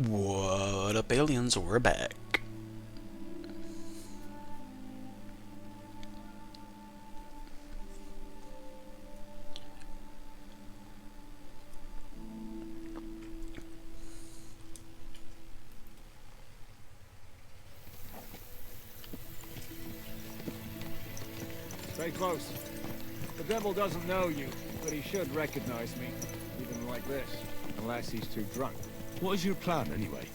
What up, aliens? We're back. Stay close. The devil doesn't know you, but he should recognize me, even like this, unless he's too drunk. What is your plan, anyway?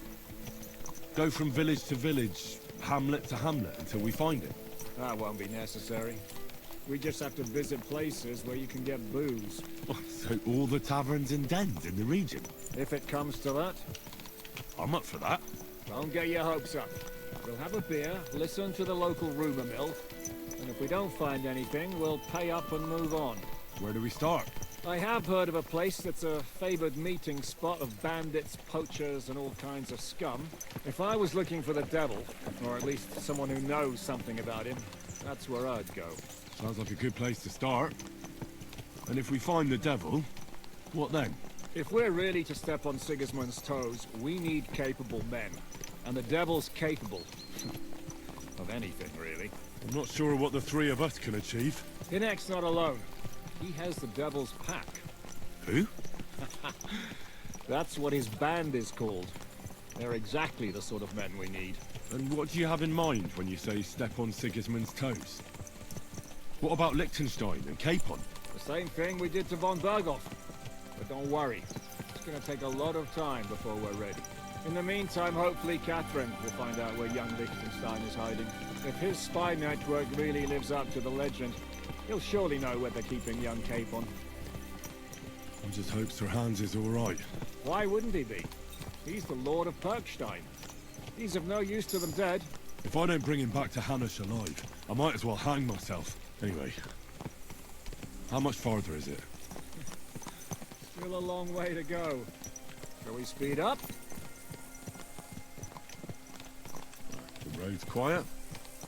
Go from village to village, hamlet to hamlet, until we find him? That won't be necessary. We just have to visit places where you can get booze. So all the taverns and dens in the region? If it comes to that, I'm up for that. don't get your hopes up. We'll have a beer, listen to the local rumor mill, and if we don't find anything, we'll pay up and move on. Where do we start? I have heard of a place that's a favored meeting spot of bandits, poachers, and all kinds of scum. If I was looking for the devil, or at least someone who knows something about him, that's where I'd go. Sounds like a good place to start. And if we find the devil, what then? If we're really to step on Sigismund's toes, we need capable men. And the devil's capable. of anything, really. I'm not sure what the three of us can achieve. Inek's not alone. He has the devil's pack. Who? That's what his band is called. They're exactly the sort of men we need. And what do you have in mind when you say step on Sigismund's toes? What about Liechtenstein and Capon? The same thing we did to von Berghoff. But don't worry. It's gonna take a lot of time before we're ready. In the meantime, hopefully Catherine will find out where young Liechtenstein is hiding. If his spy network really lives up to the legend, he'll surely know where they're keeping young Capon. I just hope Sir Hans is alright. Why wouldn't he be? He's the Lord of Perkstein. He's of no use to them dead. If I don't bring him back to Hanush alive, I might as well hang myself. Anyway, how much farther is it? Still a long way to go. Shall we speed up? The road's quiet.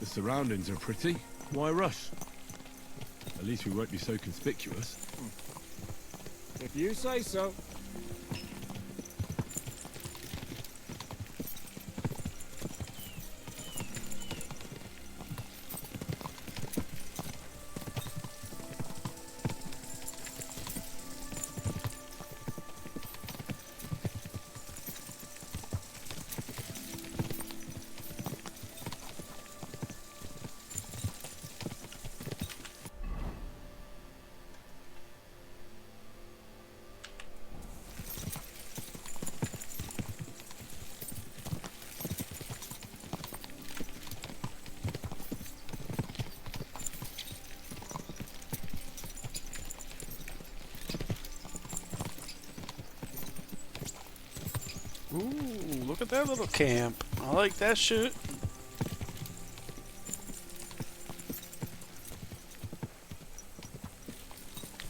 The surroundings are pretty. Why rush? At least we won't be so conspicuous. If you say so. Ooh, look at that little camp. I like that shit.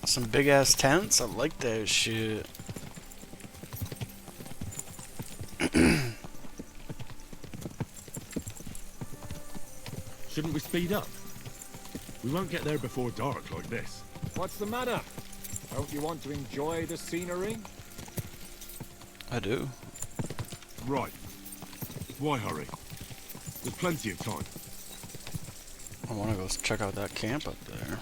Some big ass tents. I like that shit. Shouldn't we speed up? We won't get there before dark like this. What's the matter? Don't you want to enjoy the scenery? I do. Right. Why hurry? There's plenty of time. I want to go check out that camp up there.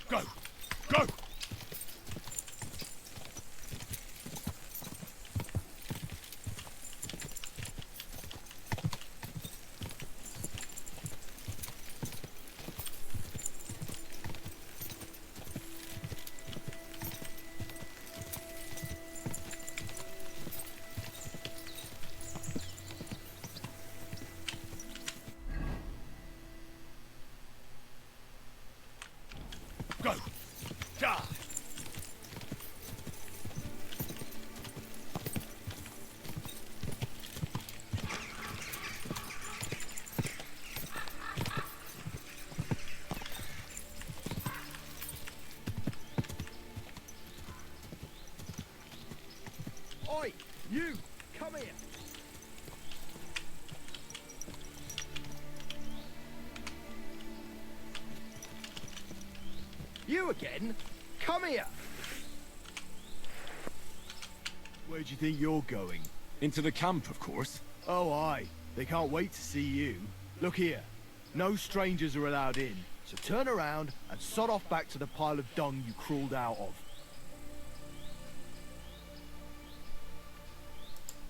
Go! Go! Go! Ja! Oi! You! Come here! You again? Come here. Where do you think you're going? Into the camp, of course. Oh, aye. They can't wait to see you. Look here. No strangers are allowed in, so turn around and sod off back to the pile of dung you crawled out of.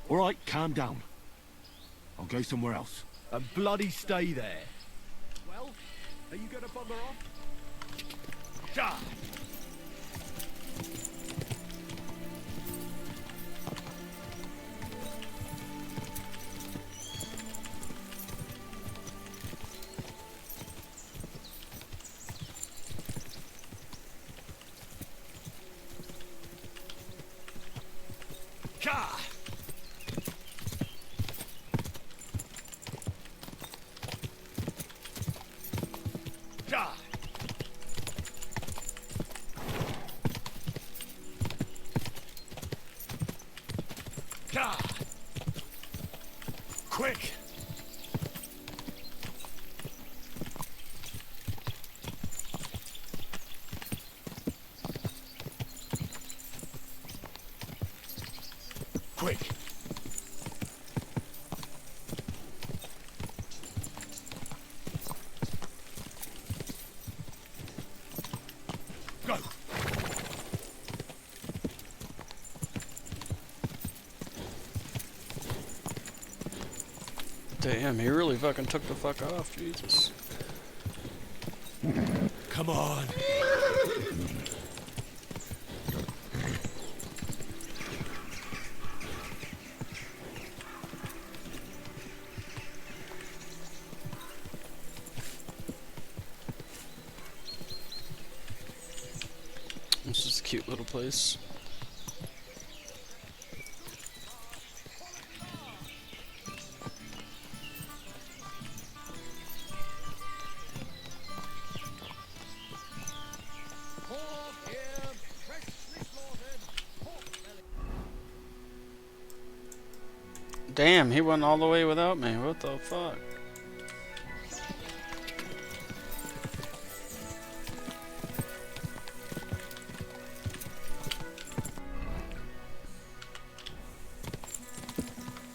All right, calm down. I'll go somewhere else. And bloody stay there. Well, are you gonna bugger off? Die! Ka! Die! Ka! Quick! Quick! Go! Damn, he really fucking took the fuck off, Jesus. Come on! This is a cute little place. Damn, he went all the way without me. What the fuck?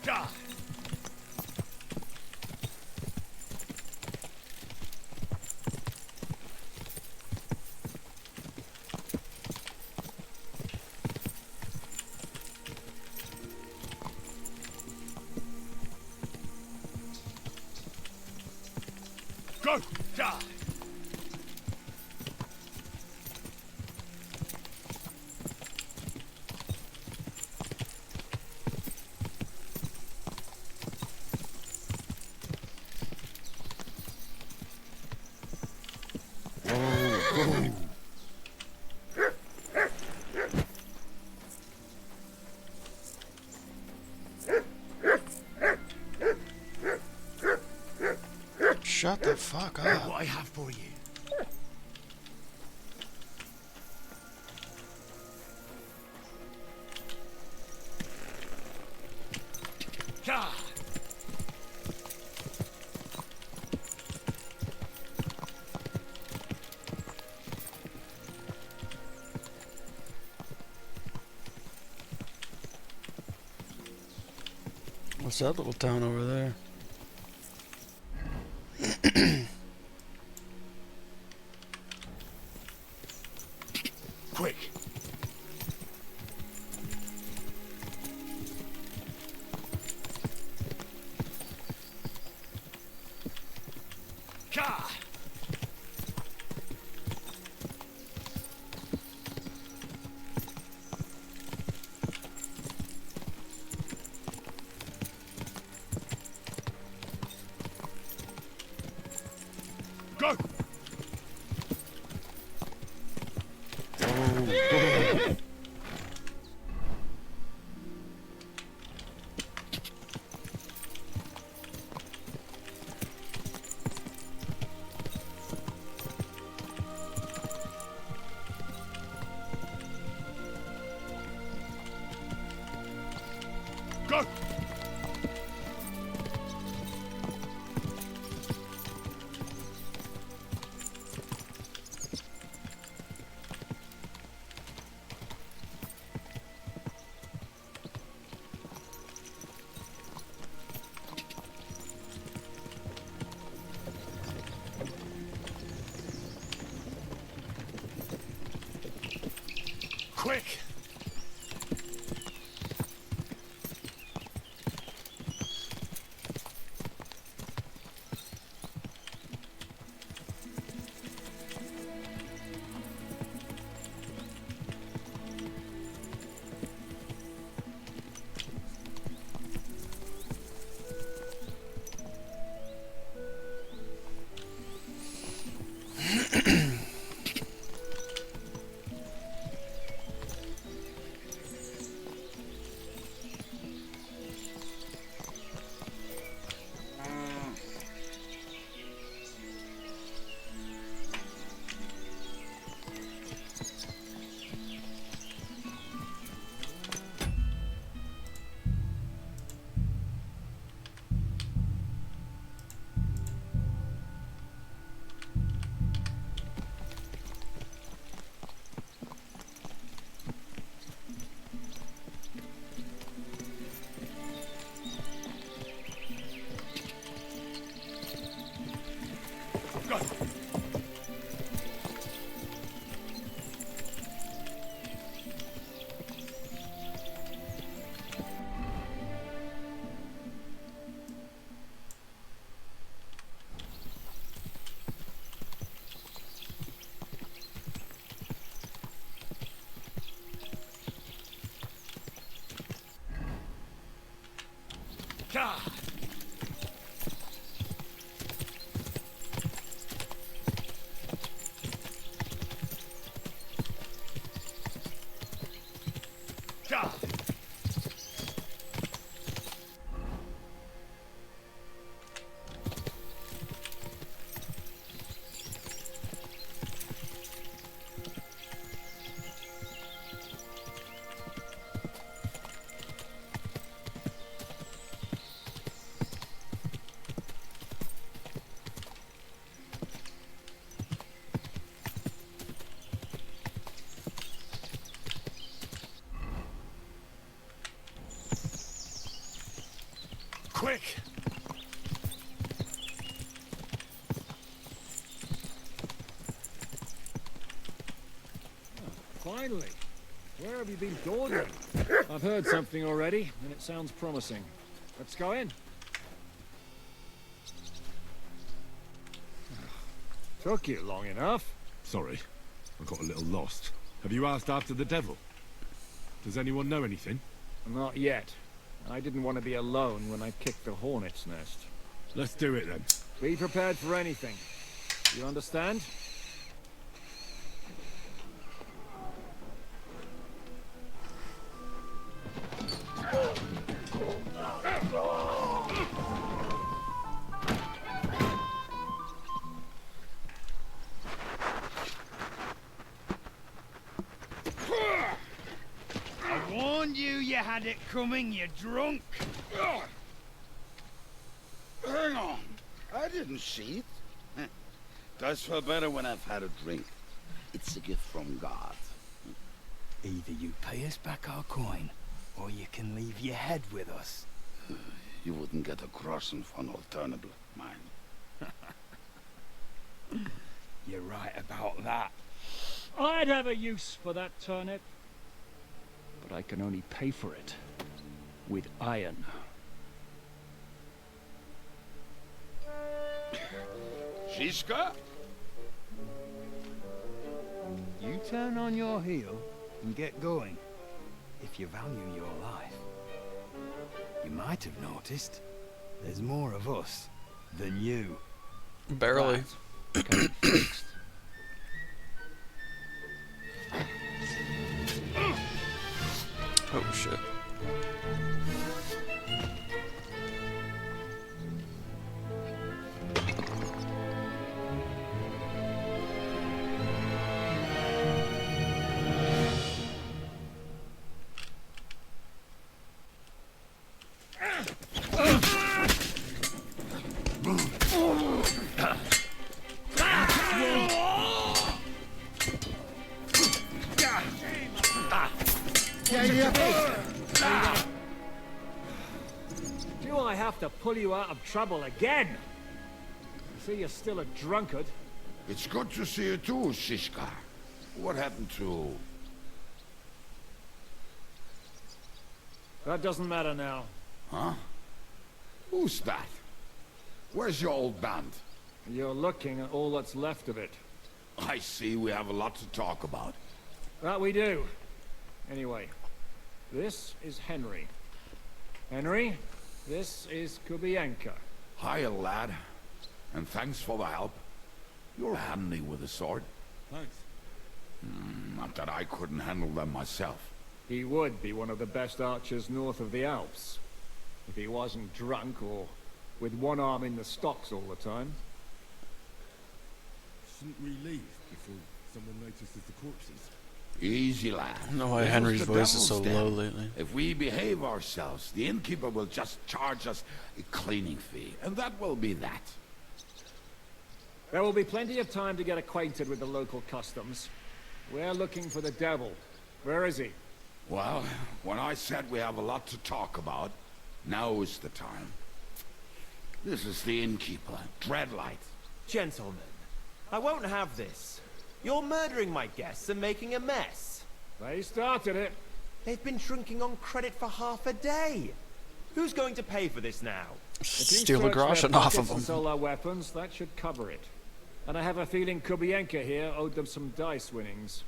Die! Go! Die! Shut the fuck What up. I have for you. Ka! What's that little town over there? Quick! Ka! Go! Go! Quick! God! God! Quick! Finally. Where have you been dawdling? I've heard something already, and it sounds promising. Let's go in. Took you long enough. Sorry, I got a little lost. Have you asked after the devil? Does anyone know anything? Not yet. I didn't want to be alone when I kicked the hornet's nest. Let's do it then. Be prepared for anything. You understand? I warned you you had it coming, you drunk. Hang on. I didn't see it. Does feel better when I've had a drink. It's a gift from God. Either you pay us back our coin, or you can leave your head with us. You wouldn't get a crossing for an alternative, mine. You're right about that. I'd have a use for that turnip. But I can only pay for it with iron. Shiska? You turn on your heel and get going. If you value your life. You might have noticed there's more of us than you. Barely. That can be fixed. Oh shit. Do I have to pull you out of trouble again? I see you're still a drunkard. It's good to see you too, Shiska. What happened to... That doesn't matter now. Huh? Who's that? Where's your old band? You're looking at all that's left of it. I see we have a lot to talk about. That we do. Anyway, this is Henry. Henry, this is Kubienka. Hiya, lad. And thanks for the help. You're handy with a sword. Thanks. Not that I couldn't handle them myself. He would be one of the best archers north of the Alps. If he wasn't drunk or with one arm in the stocks all the time. Shouldn't we leave before someone notices the corpses? Easy, lad. I don't know why This Henry's the voice is so devil's low den. lately. If we behave ourselves, the innkeeper will just charge us a cleaning fee, and that will be that. There will be plenty of time to get acquainted with the local customs. We're looking for the devil. Where is he? Well, when I said we have a lot to talk about, now is the time. This is the innkeeper, Dreadlight. Gentlemen, I won't have this. You're murdering my guests and making a mess. They started it. They've been drinking on credit for half a day. Who's going to pay for this now? If you Steal a search their groschen off of pockets and them. sell our weapons, that should cover it. And I have a feeling Kubienka here owed them some dice winnings.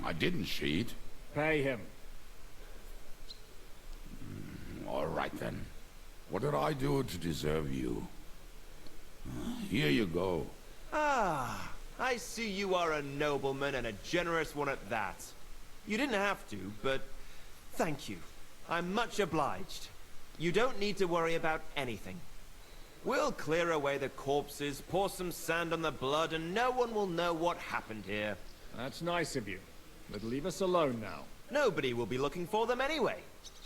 I didn't cheat. Pay him. All right, then. What did I do to deserve you? Here you go. Ah, I see you are a nobleman and a generous one at that. You didn't have to, but thank you. I'm much obliged. You don't need to worry about anything. We'll clear away the corpses, pour some sand on the blood, and no one will know what happened here. That's nice of you. But leave us alone now. Nobody will be looking for them anyway.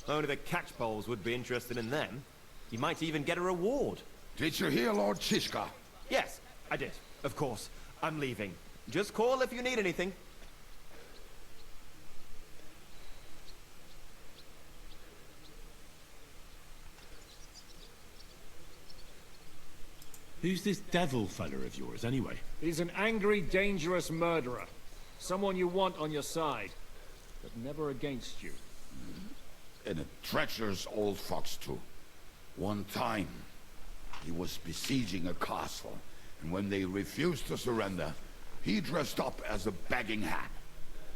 Only the catchpoles would be interested in them. You might even get a reward. Did you hear Lord Chishka? Yes, I did. Of course. I'm leaving. Just call if you need anything. Who's this devil fella of yours, anyway? He's an angry, dangerous murderer. Someone you want on your side, but never against you. And a treacherous old fox, too. One time, he was besieging a castle, and when they refused to surrender, he dressed up as a begging hat.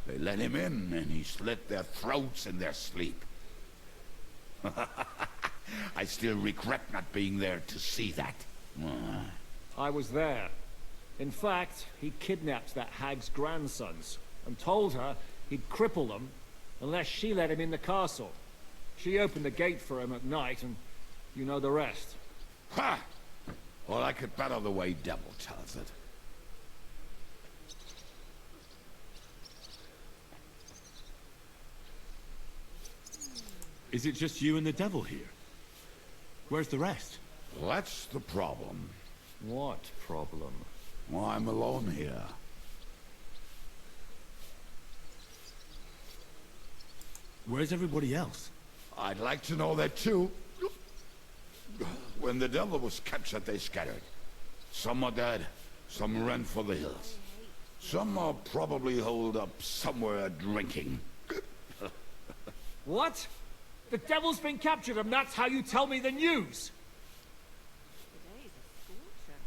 They let him in, and he slit their throats in their sleep. I still regret not being there to see that. I was there. In fact, he kidnapped that hag's grandsons and told her he'd cripple them unless she let him in the castle. She opened the gate for him at night, and you know the rest. Ha! Well, I could better the way Devil tells it. Is it just you and the devil here? Where's the rest? That's the problem. What problem? Well, I'm alone here. Where's everybody else? I'd like to know that too. When the devil was captured, they scattered. Some are dead, some ran for the hills. Some are probably holed up somewhere drinking. What? The devil's been captured, and that's how you tell me the news? Today's a scorcher.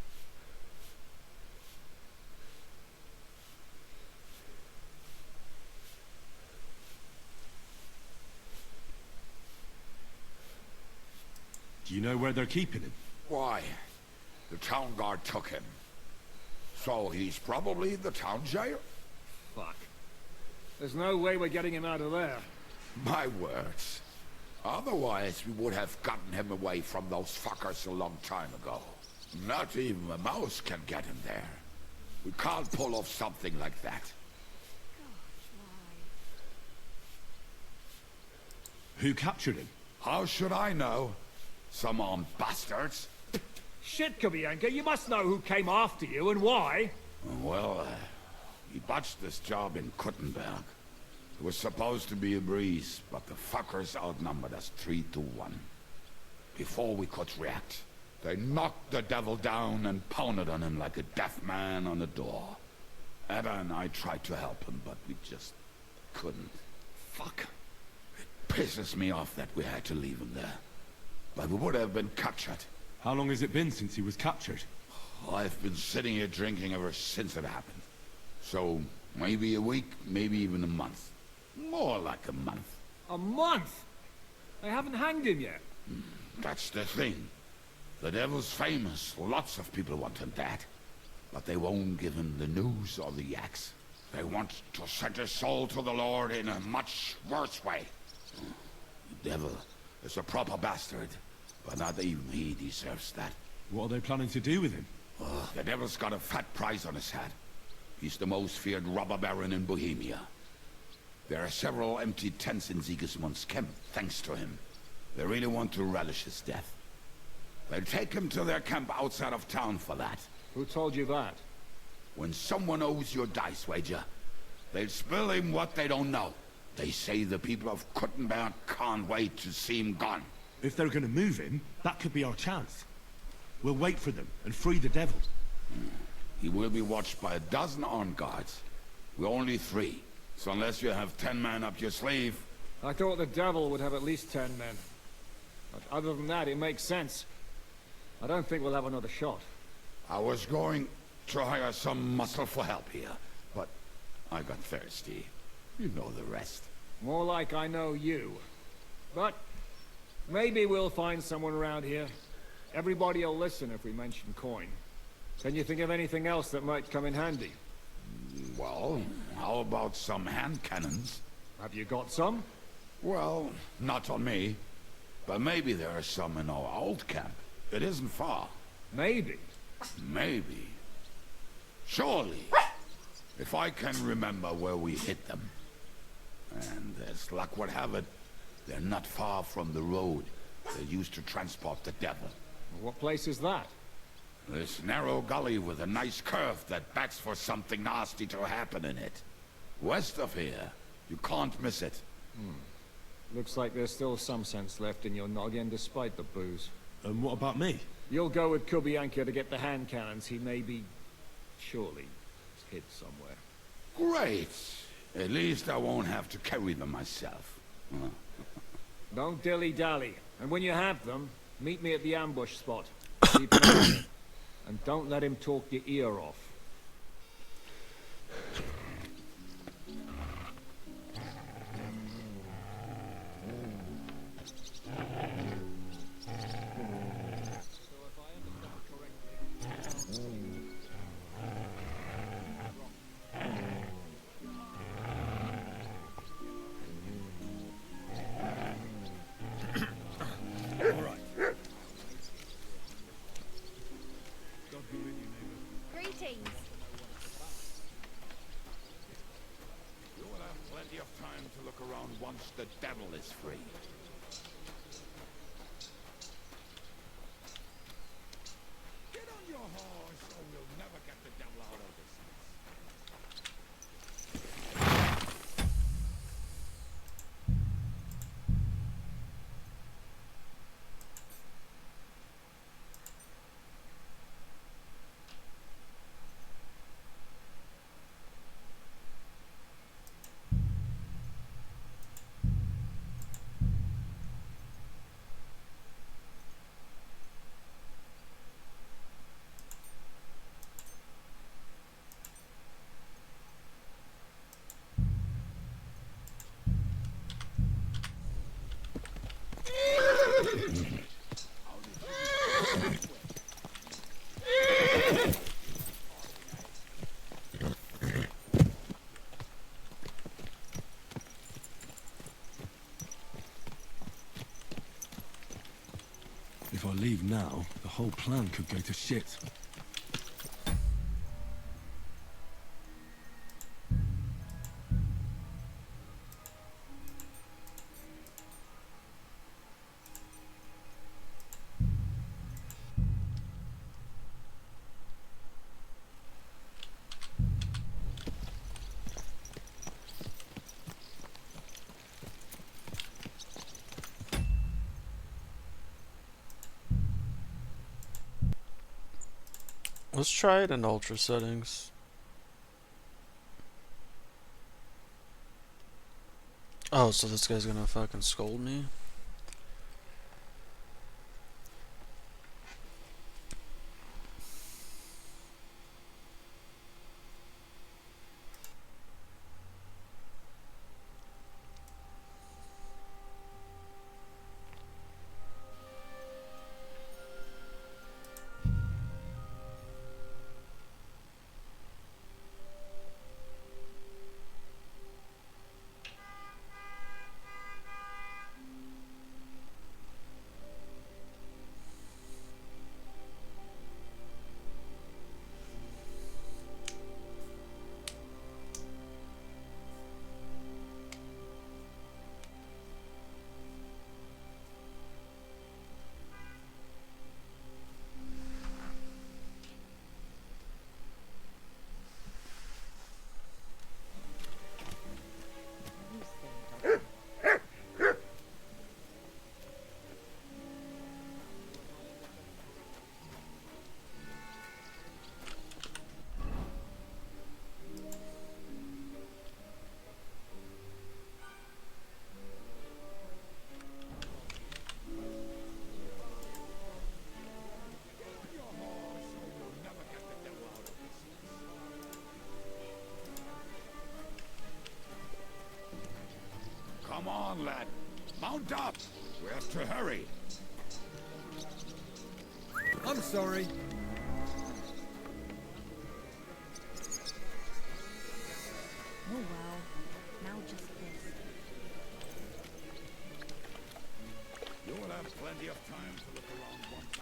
Do you know where they're keeping him? Why? The town guard took him. So he's probably the town jail? Fuck. There's no way we're getting him out of there. My words. Otherwise, we would have gotten him away from those fuckers a long time ago. Not even a mouse can get him there. We can't pull off something like that. Who captured him? How should I know? Some armed bastards. Shit, Kubienka, you must know who came after you and why. Well, he botched this job in Kuttenberg. It was supposed to be a breeze, but the fuckers outnumbered us 3-1. Before we could react, they knocked the devil down and pounded on him like a deaf man on a door. Ada and I tried to help him, but we just couldn't. Fuck. It pisses me off that we had to leave him there. But we would have been captured. How long has it been since he was captured? I've been sitting here drinking ever since it happened. So, maybe a week, maybe even a month. More like a month. A month? They haven't hanged him yet. That's the thing. The devil's famous. Lots of people want him dead. But they won't give him the news or the axe. They want to send his soul to the Lord in a much worse way. The devil is a proper bastard. But not even he deserves that. What are they planning to do with him? The devil's got a fat price on his head. He's the most feared robber baron in Bohemia. There are several empty tents in Sigismund's camp, thanks to him. They really want to relish his death. They'll take him to their camp outside of town for that. Who told you that? When someone owes you a dice wager, they'll spill him what they don't know. They say the people of Kuttenberg can't wait to see him gone. If they're gonna move him, that could be our chance. We'll wait for them and free the devil. He will be watched by a dozen armed guards. We're only 3. So unless you have 10 men up your sleeve... I thought the devil would have at least 10 men. But other than that, it makes sense. I don't think we'll have another shot. I was going to hire some muscle for help here, but I got thirsty. You know the rest. More like I know you. But maybe we'll find someone around here. Everybody will listen if we mention coin. Can you think of anything else that might come in handy? Well, how about some hand cannons? Have you got some? Well, not on me. But maybe there are some in our old camp. It isn't far. Maybe. Maybe. Surely. If I can remember where we hid them. And as luck would have it, they're not far from the road they used to transport the devil. What place is that? This narrow gully with a nice curve that backs for something nasty to happen in it. West of here. You can't miss it. Looks like there's still some sense left in your noggin despite the booze. And what about me? You'll go with Kubianka to get the hand cannons. He may be... surely hid somewhere. Great. At least I won't have to carry them myself. Don't dilly-dally. And when you have them, meet me at the ambush spot. Keep an eye on him. And don't let him talk your ear off. Greetings. You will have plenty of time to look around once the devil is free. Get on your horse, or we'll never get the devil out of this mess. If I leave now, the whole plan could go to shit. Let's try it in ultra settings. Oh, so this guy's gonna fucking scold me? You silly dog. Come on, lad. Mount up. We have to hurry. I'm sorry. Oh well. Now just this. You will have plenty of time to look around once.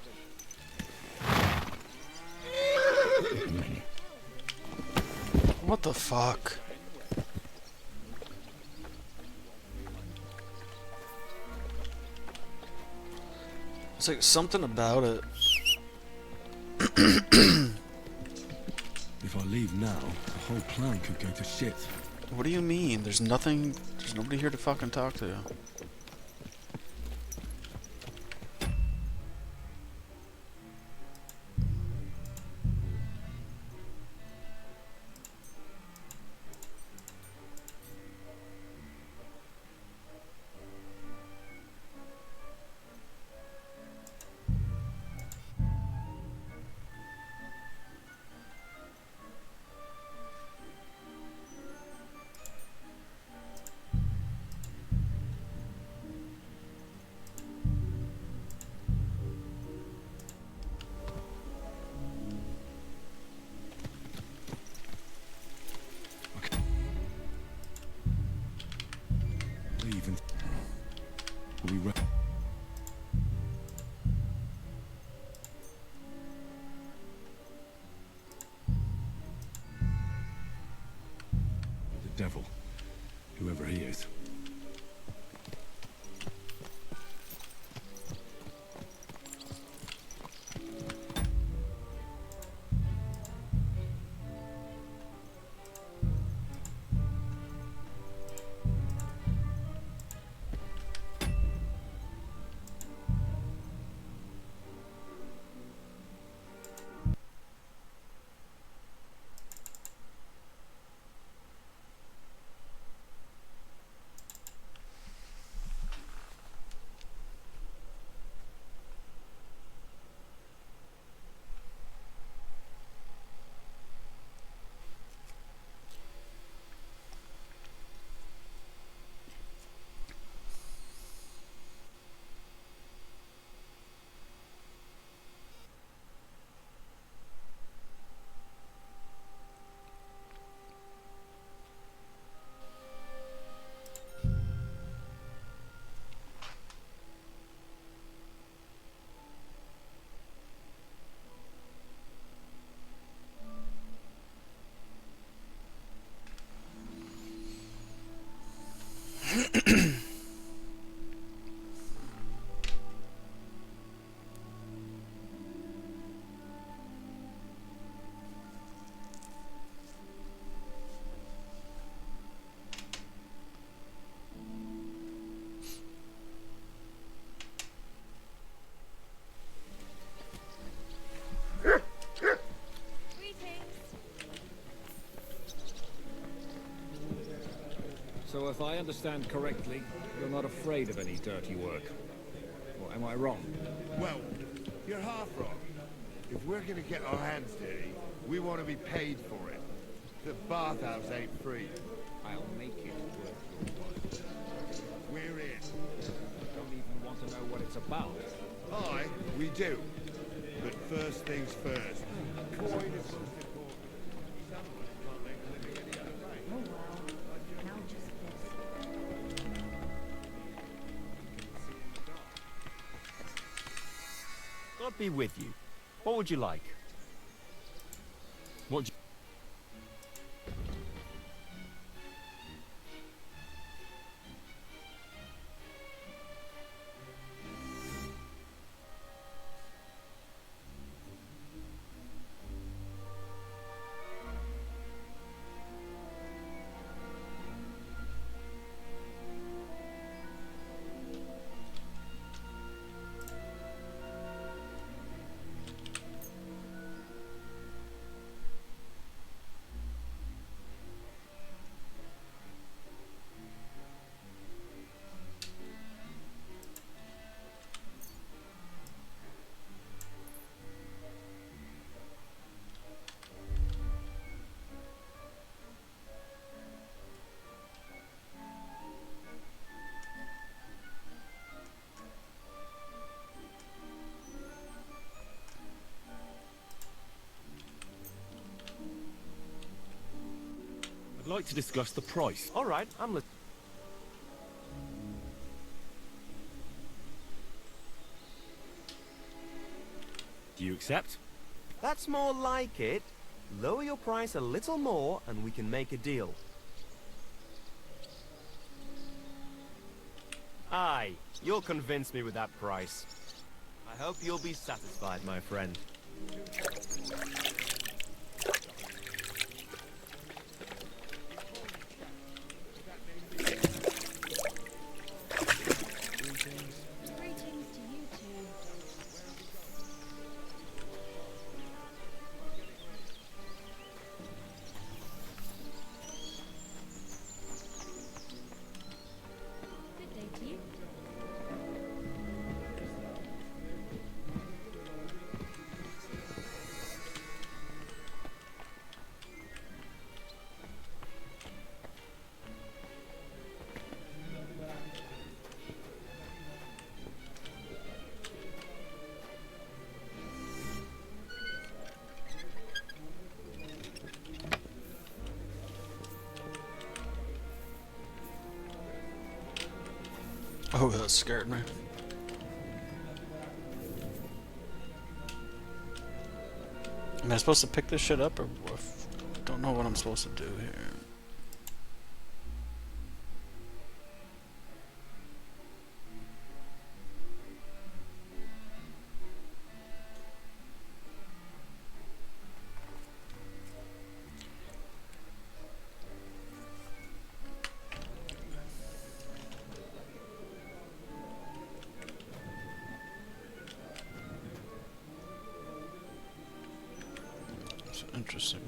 What the fuck? It's like something about it. If I leave now, the whole plan could go to shit. What do you mean? There's nothing. There's nobody here to fucking talk to. Leave and we the devil, whoever he is. So if I understand correctly, you're not afraid of any dirty work. Or am I wrong? Well, you're half wrong. If we're gonna get our hands dirty, we want to be paid for it. The bathhouse ain't free. I'll make it worth your while. We're in. Don't even want to know what it's about. Aye, we do. But first things first. Coin is most important. Someone can't make a living any other way. Oh wow. Now just this. God be with you. What would you like? What? I'd like to discuss the price. All right, I'm listening. Do you accept? That's more like it. Lower your price a little more and we can make a deal. Aye, you'll convince me with that price. I hope you'll be satisfied, my friend. Greetings to you two. Good day to you. Oh, that scared me. Am I supposed to pick this shit up, or don't know what I'm supposed to do here? It's interesting.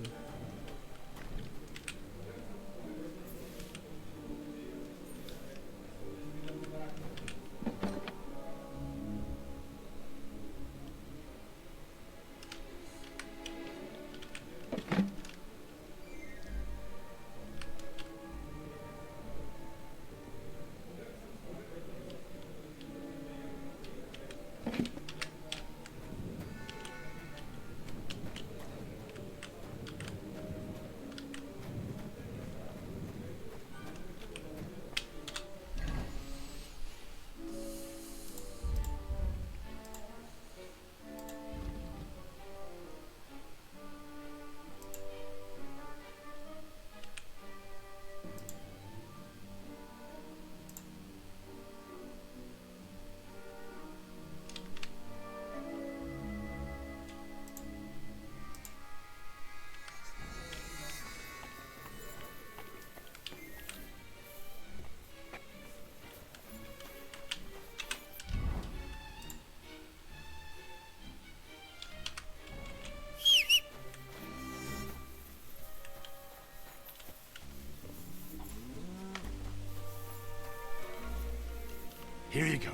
Here you go.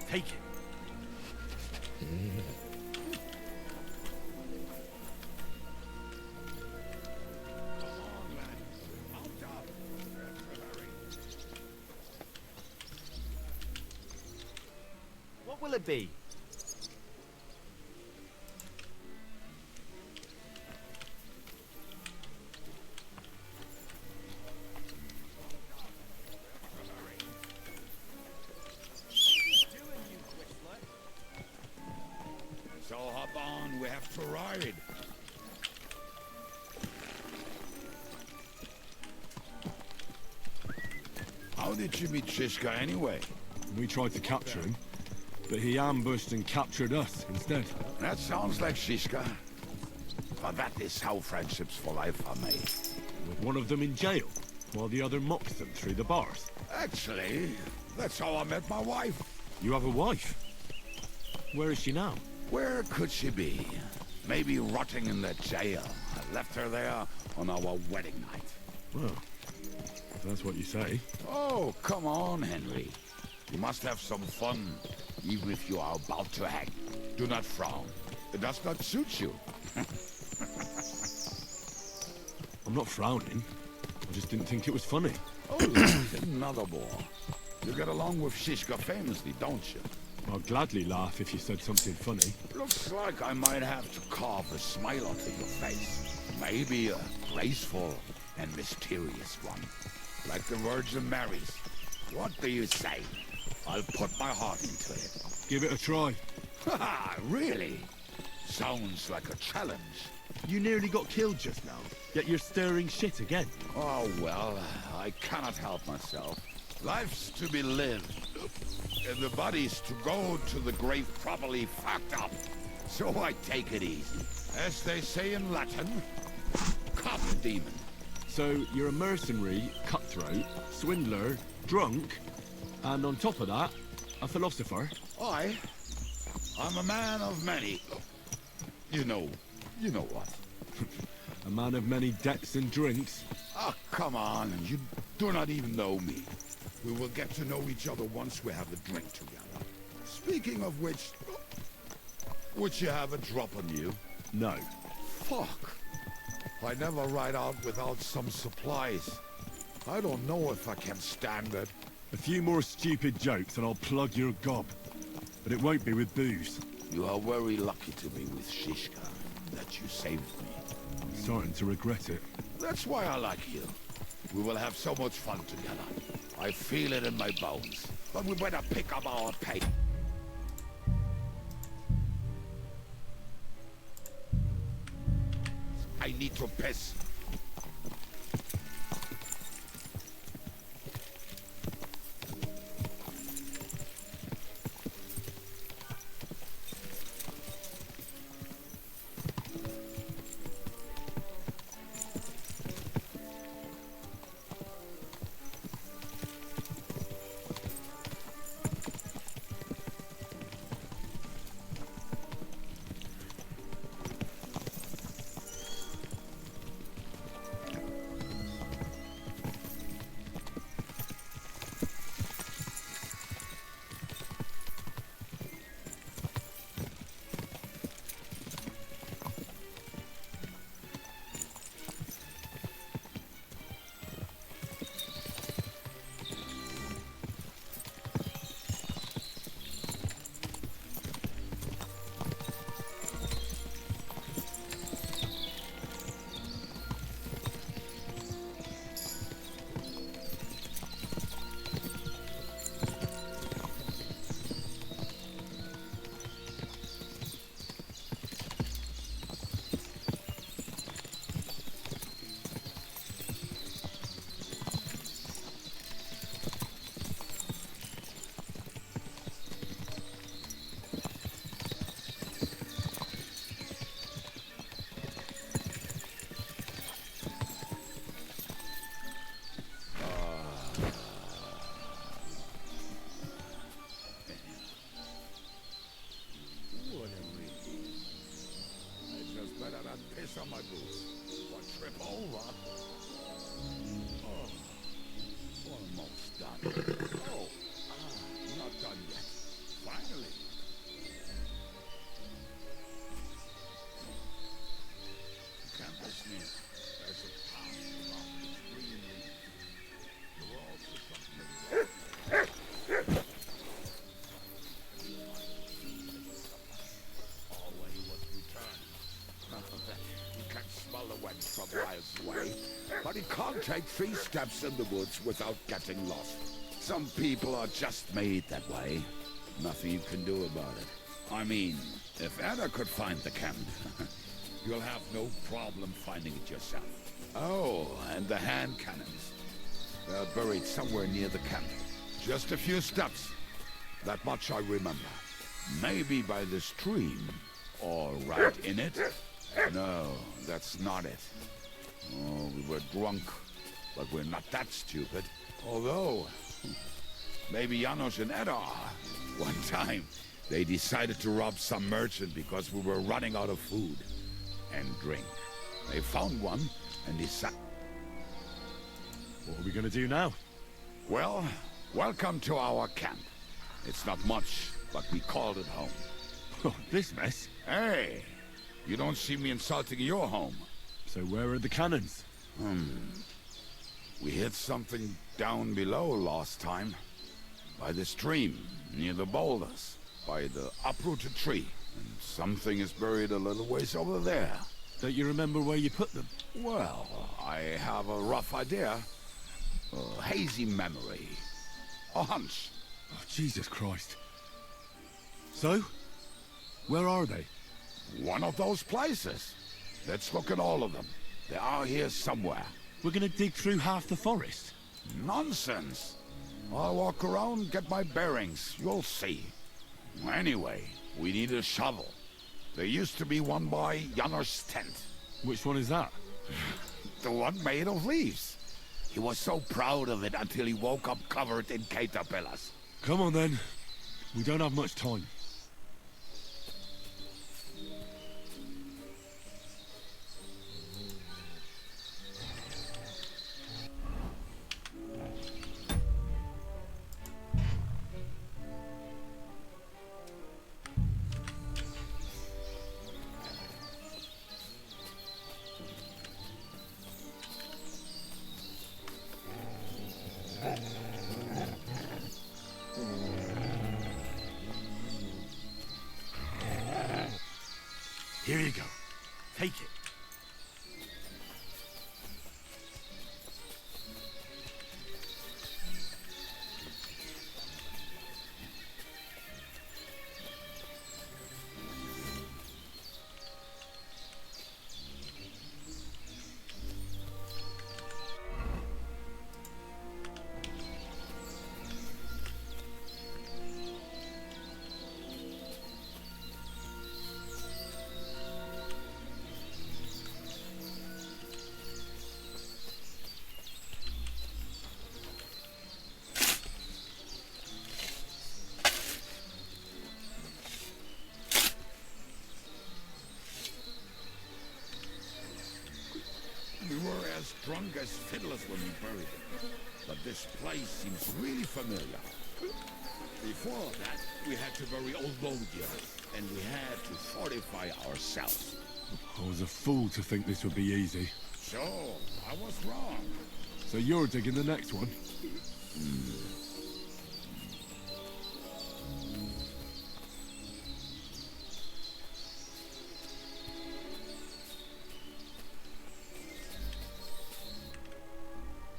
Take it. What will it be? So hop on, we have to ride. How did you meet Shishka anyway? We tried to capture him, but he ambushed and captured us instead. That sounds like Shishka. But that is how friendships for life are made. With one of them in jail, while the other mocks them through the bars. Actually, that's how I met my wife. You have a wife? Where is she now? Where could she be? Maybe rotting in the jail. I left her there on our wedding night. Well, if that's what you say. Oh, come on, Henry. You must have some fun, even if you are about to hang. Do not frown. It does not suit you. I'm not frowning. I just didn't think it was funny. Oh, another more. You get along with Shishka famously, don't you? I'd gladly laugh if you said something funny. Looks like I might have to carve a smile onto your face. Maybe a graceful and mysterious one. Like the Virgin Mary's. What do you say? I'll put my heart into it. Give it a try. Haha, really? Sounds like a challenge. You nearly got killed just now, yet you're stirring shit again. Oh, well, I cannot help myself. Life's to be lived, and the body's to go to the grave properly fucked up. So I take it easy. As they say in Latin, cop demon. So you're a mercenary, cutthroat, swindler, drunk, and on top of that, a philosopher. I'm a man of many. You know what. A man of many debts and drinks. Oh, come on, you do not even know me. We will get to know each other once we have a drink together. Speaking of which, would you have a drop on you? No. Fuck. I never ride out without some supplies. I don't know if I can stand it. A few more stupid jokes and I'll plug your gob. But it won't be with booze. You are very lucky to be with Shishka, that you saved me. I'm starting to regret it. That's why I like you. We will have so much fun together. I feel it in my bones. But we better pick up our pace. I need to piss. Piss on my boots. One trip over. Oh, almost done. Oh, not done take 3 steps in the woods without getting lost. Some people are just made that way. Nothing you can do about it. I mean, if Ada could find the camp, you'll have no problem finding it yourself. Oh, and the hand cannons. They're buried somewhere near the camp. Just a few steps. That much I remember. Maybe by the stream, or right in it. No, that's not it. Oh, we were drunk, but we're not that stupid. Although, maybe Janos and Eda are. One time, they decided to rob some merchant because we were running out of food and drink. They found one and decided... What are we gonna do now? Well, welcome to our camp. It's not much, but we called it home. Oh, this mess? Hey, you don't see me insulting your home. So where are the cannons? We hit something down below last time. By the stream, near the boulders. By the uprooted tree. And something is buried a little ways over there. Don't you remember where you put them? Well, I have a rough idea. A hazy memory. A hunch. Oh, Jesus Christ. So? Where are they? One of those places. Let's look at all of them. They are here somewhere. We're gonna dig through half the forest. Nonsense. I'll walk around, get my bearings. You'll see. Anyway, we need a shovel. There used to be one by Janor's tent. Which one is that? The one made of leaves. He was so proud of it until he woke up covered in caterpillars. Come on then. We don't have much time. Here you go. Take it. We were as drunk as fiddlers when we buried it. But this place seems really familiar. Before that, we had to bury old Lodia, and we had to fortify ourselves. I was a fool to think this would be easy. So, I was wrong. So you're digging the next one?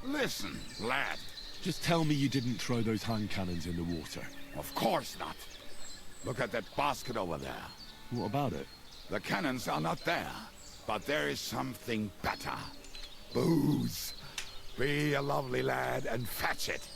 Listen, lad. Just tell me you didn't throw those hand cannons in the water. Of course not. Look at that basket over there. What about it? The cannons are not there, but there is something better. Booze. Be a lovely lad and fetch it.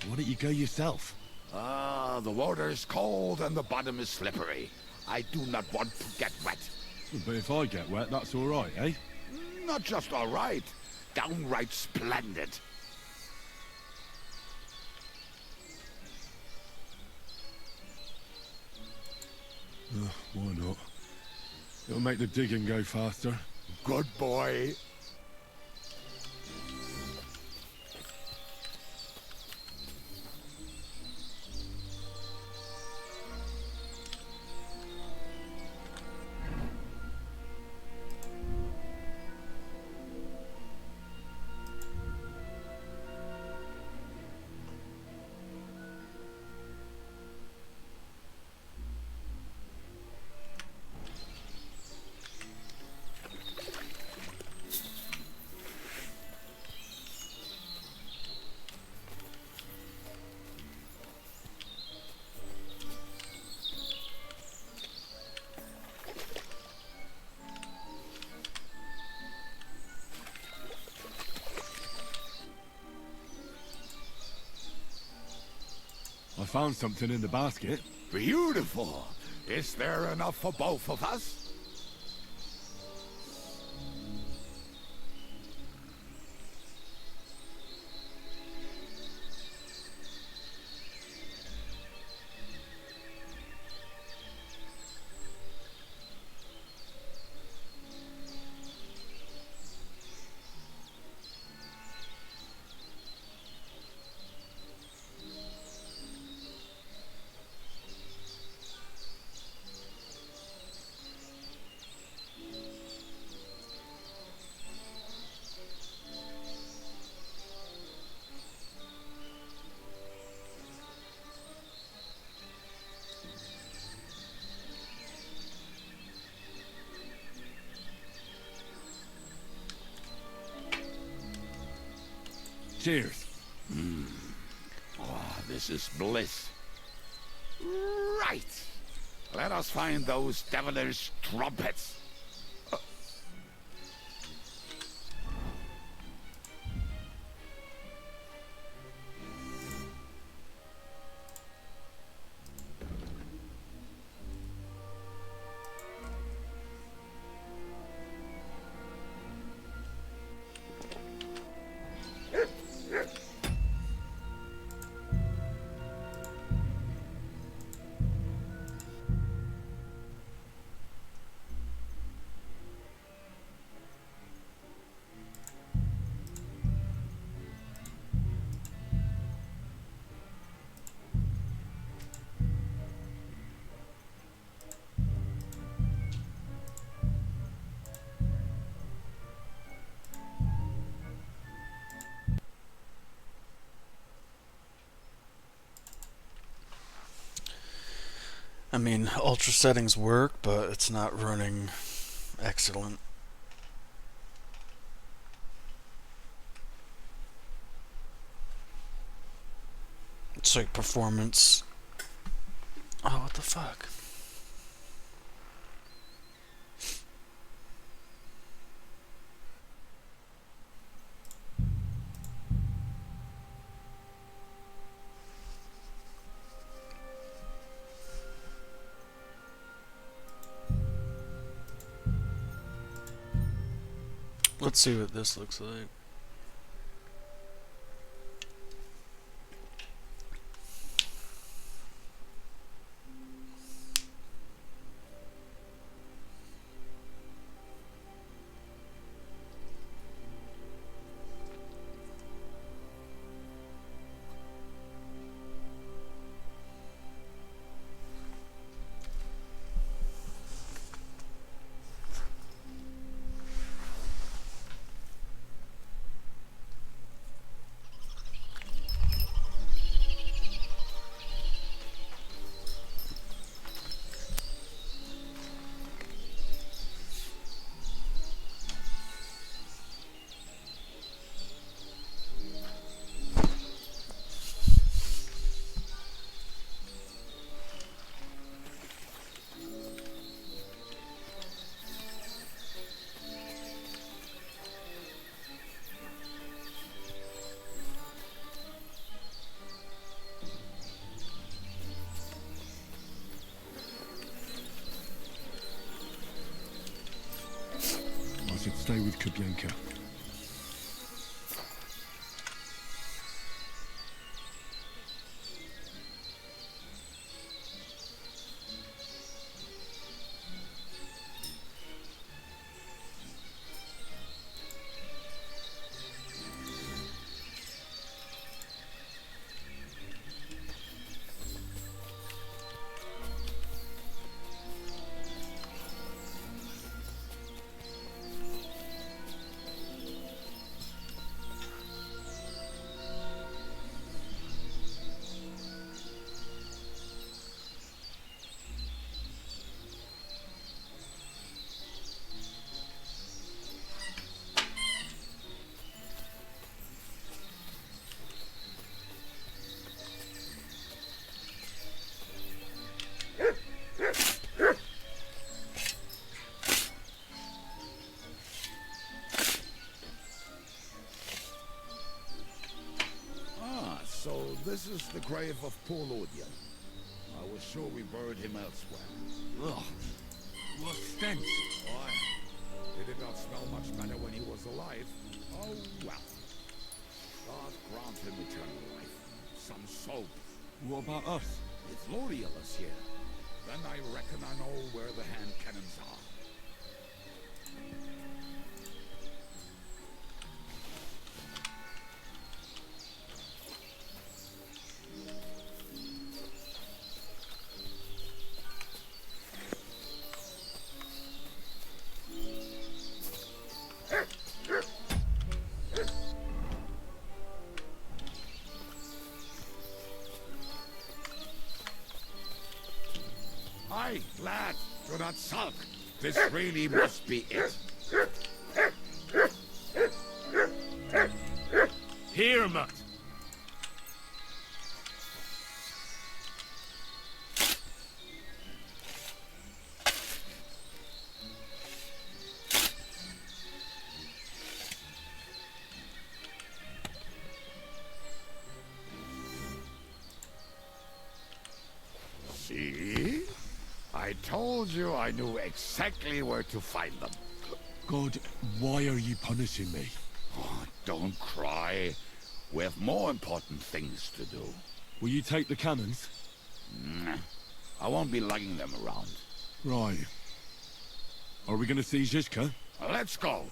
Why don't you go yourself? Ah, the water is cold and the bottom is slippery. I do not want to get wet. But if I get wet, that's all right, eh? Not just all right, downright splendid. Why not? It'll make the digging go faster. Good boy. found something in the basket. Beautiful. Is there enough for both of us? Cheers. Oh, this is bliss. Right. Let us find those devilish trumpets. I mean, ultra settings work, but it's not running excellent. It's like performance. Oh, what the fuck? Let's see what this looks like. I should stay with Kublenka. This is the grave of poor Lodian. I was sure we buried him elsewhere. Ugh. What stench? Why? He did not smell much better when he was alive. Oh, well. God grant him eternal life. Some soap. What about us? If Lodian is here, then I reckon I know where the hand cannons are. Aye, lad, do not sulk. This really must be it. Here, Mutt. See? I told you I knew exactly where to find them. God, why are you punishing me? Oh, don't cry. We have more important things to do. Will you take the cannons? Nah, I won't be lugging them around. Right. Are we gonna see Zizka? Let's go.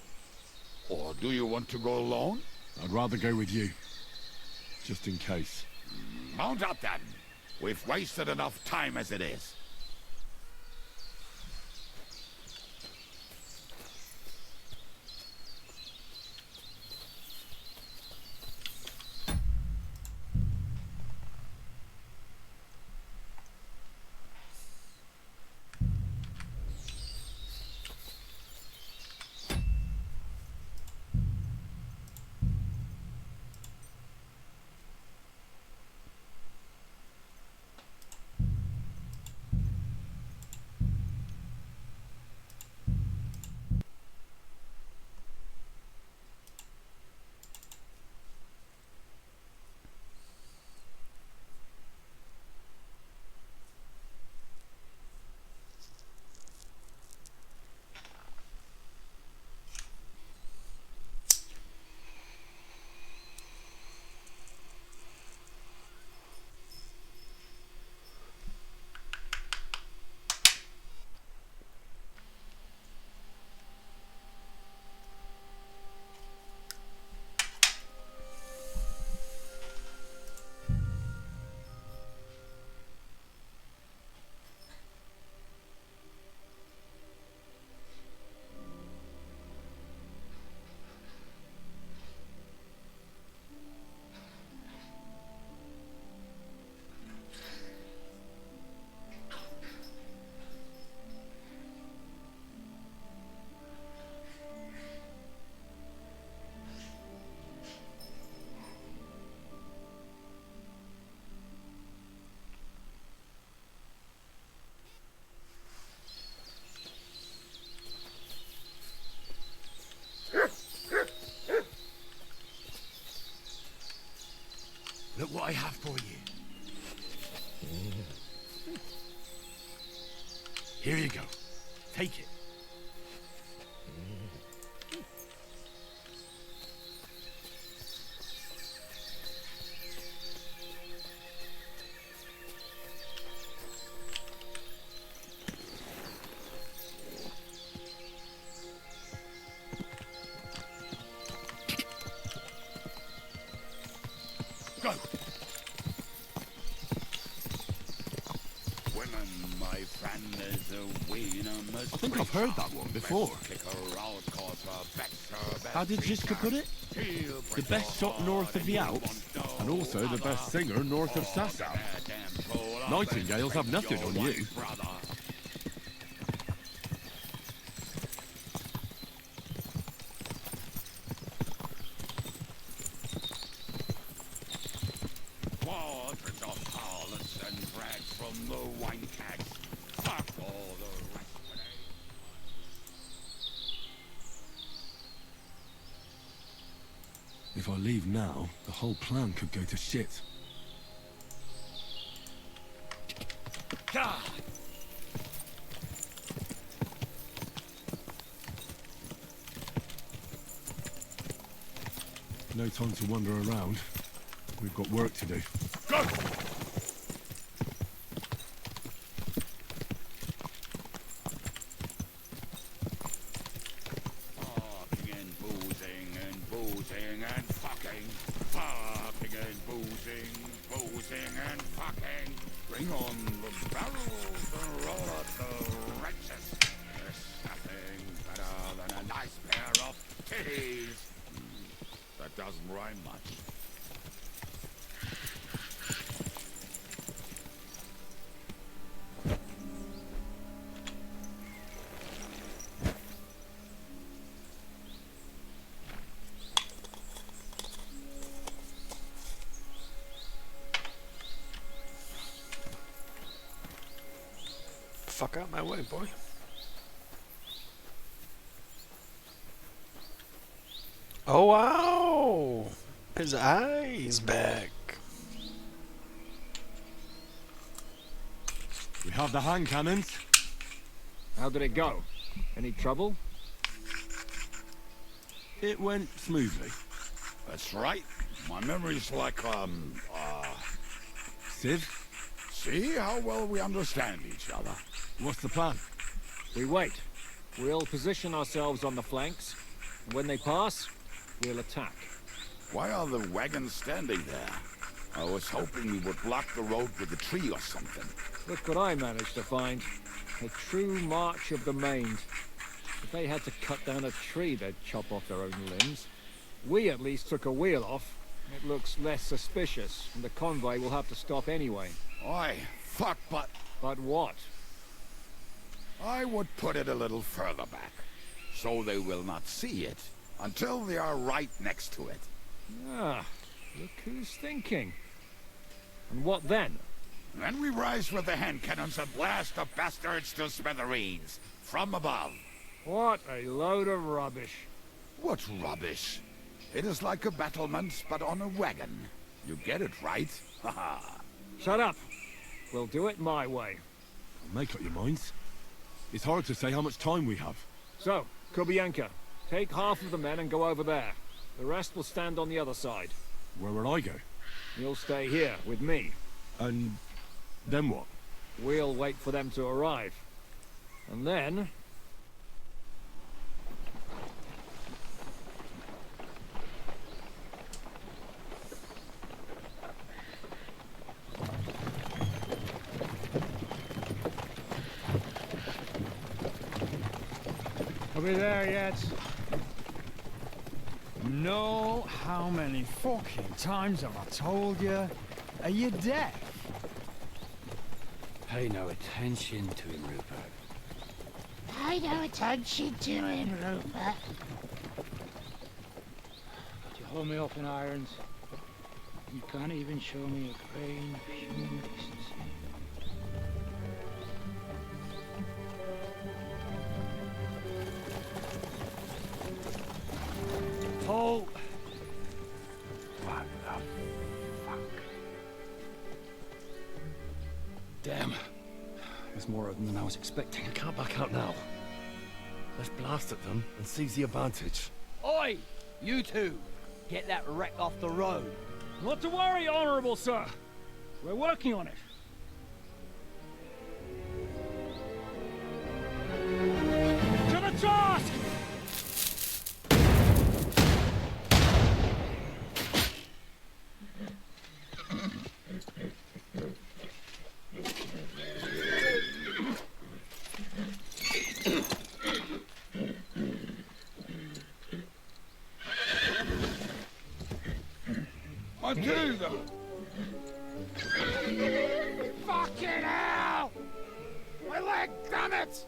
Or do you want to go alone? I'd rather go with you. Just in case. Mount up then. We've wasted enough time as it is. Look what I have for you. Here you go. Take it. Go. Women, my friend, is a winner must I think I've heard that one before. How did Zizka put it? The best shot north of the Alps, and also the best singer north of Sasau. Nightingales have nothing on you. Quadrants of harlots and drags from the wine kegs. Fuck all the rest of it. If I leave now, the whole plan could go to shit. No time to wander around. We've got work to do. Go! Fucking and boozing and fucking. Fucking and boozing and fucking. Bring on the barrels and roll up the wrenches. There's nothing better than a nice pair of titties. That doesn't rhyme much. Fuck out my way, boy. Oh wow! His eye's back. We have the hand cannons. How did it go? Any trouble? It went smoothly. That's right. My memory's like, Civ, see how well we understand each other. what's the plan? We wait. We'll position ourselves on the flanks, and when they pass, we'll attack. Why are the wagons standing there? I was hoping we would block the road with a tree or something. Look what I managed to find. A true march of the maimed. If they had to cut down a tree, they'd chop off their own limbs. We at least took a wheel off. It looks less suspicious, and the convoy will have to stop anyway. Oi, fuck, but But what? I would put it a little further back, so they will not see it until they are right next to it. Ah, look who's thinking. And what then? Then we rise with the hand cannons and blast the bastards to smithereens from above. What a load of rubbish. What rubbish! It is like a battlement, but on a wagon. You get it right? Haha. Shut up. We'll do it my way. Make up your minds. It's hard to say how much time we have. So, Kubianka, take half of the men and go over there. The rest will stand on the other side. Where will I go? You'll stay here with me. And then what? We'll wait for them to arrive. And then... Are we there yet? No, how many fucking times have I told you? Are you deaf? Pay no attention to him, Rupert. Pay no attention to him, Rupert. But you hold me up in irons. You can't even show me a grain of human decency. Paul! What the fuck? Damn. There's more of them than I was expecting. We can't back out now. Let's blast at them and seize the advantage. Oi! You two! Get that wreck off the road. Not to worry, Honorable Sir. We're working on it. To the task! Matilda! Fucking hell! My leg, damn it!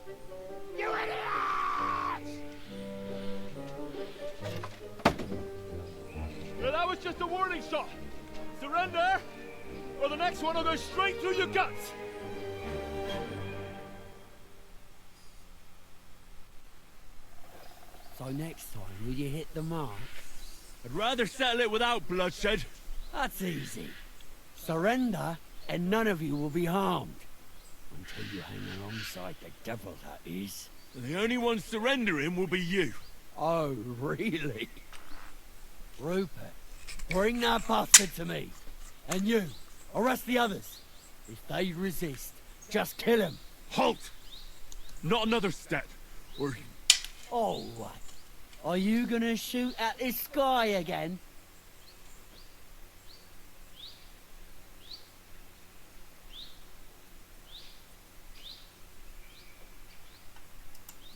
You idiot! Yeah, that was just a warning shot. Surrender, or the next one will go straight through your guts. So next time, will you hit the mark? I'd rather settle it without bloodshed. That's easy. Surrender, and none of you will be harmed. Until you hang alongside the devil, that is. And the only one surrendering will be you. Oh, really? Rupert, Bring that bastard to me. And you, arrest the others. If they resist, just kill him. Halt! Not another step, or... Oh, what? Are you gonna shoot at this sky again?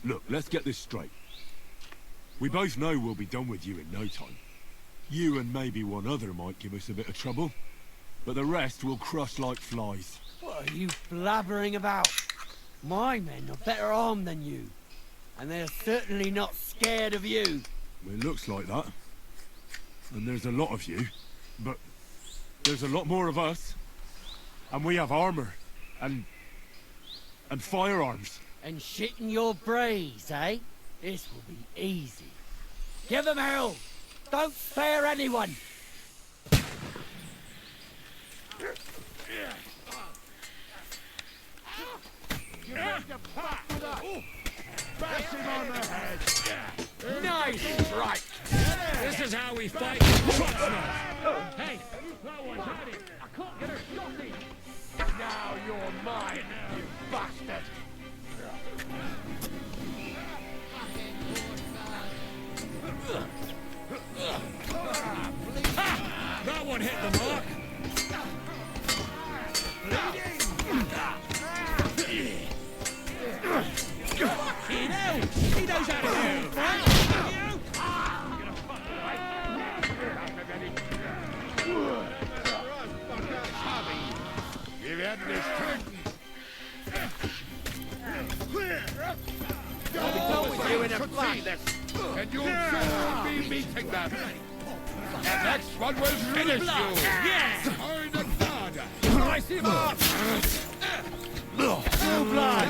Look, let's get this straight. We both know we'll be done with you in no time. You and maybe one other might give us a bit of trouble, but the rest will crush like flies. What are you blabbering about? My men are better armed than you, and they're certainly not scared of you. It looks like that. And there's a lot of you, but there's a lot more of us. And we have armor, and firearms. And shit in your brains, eh? This will be easy. Give them hell! Don't spare anyone! Bash him on the head! Nice strike! This is how we fight Hey, that one's at it! I can't get her shot in! Now you're mine, you bastard! That one hit the mark! Fucking hell! He knows how to do Give him this You in a flash, and you'll soon be meeting them. The next one will finish you. Yes! Turn the guard. Slice him up! Blue blood!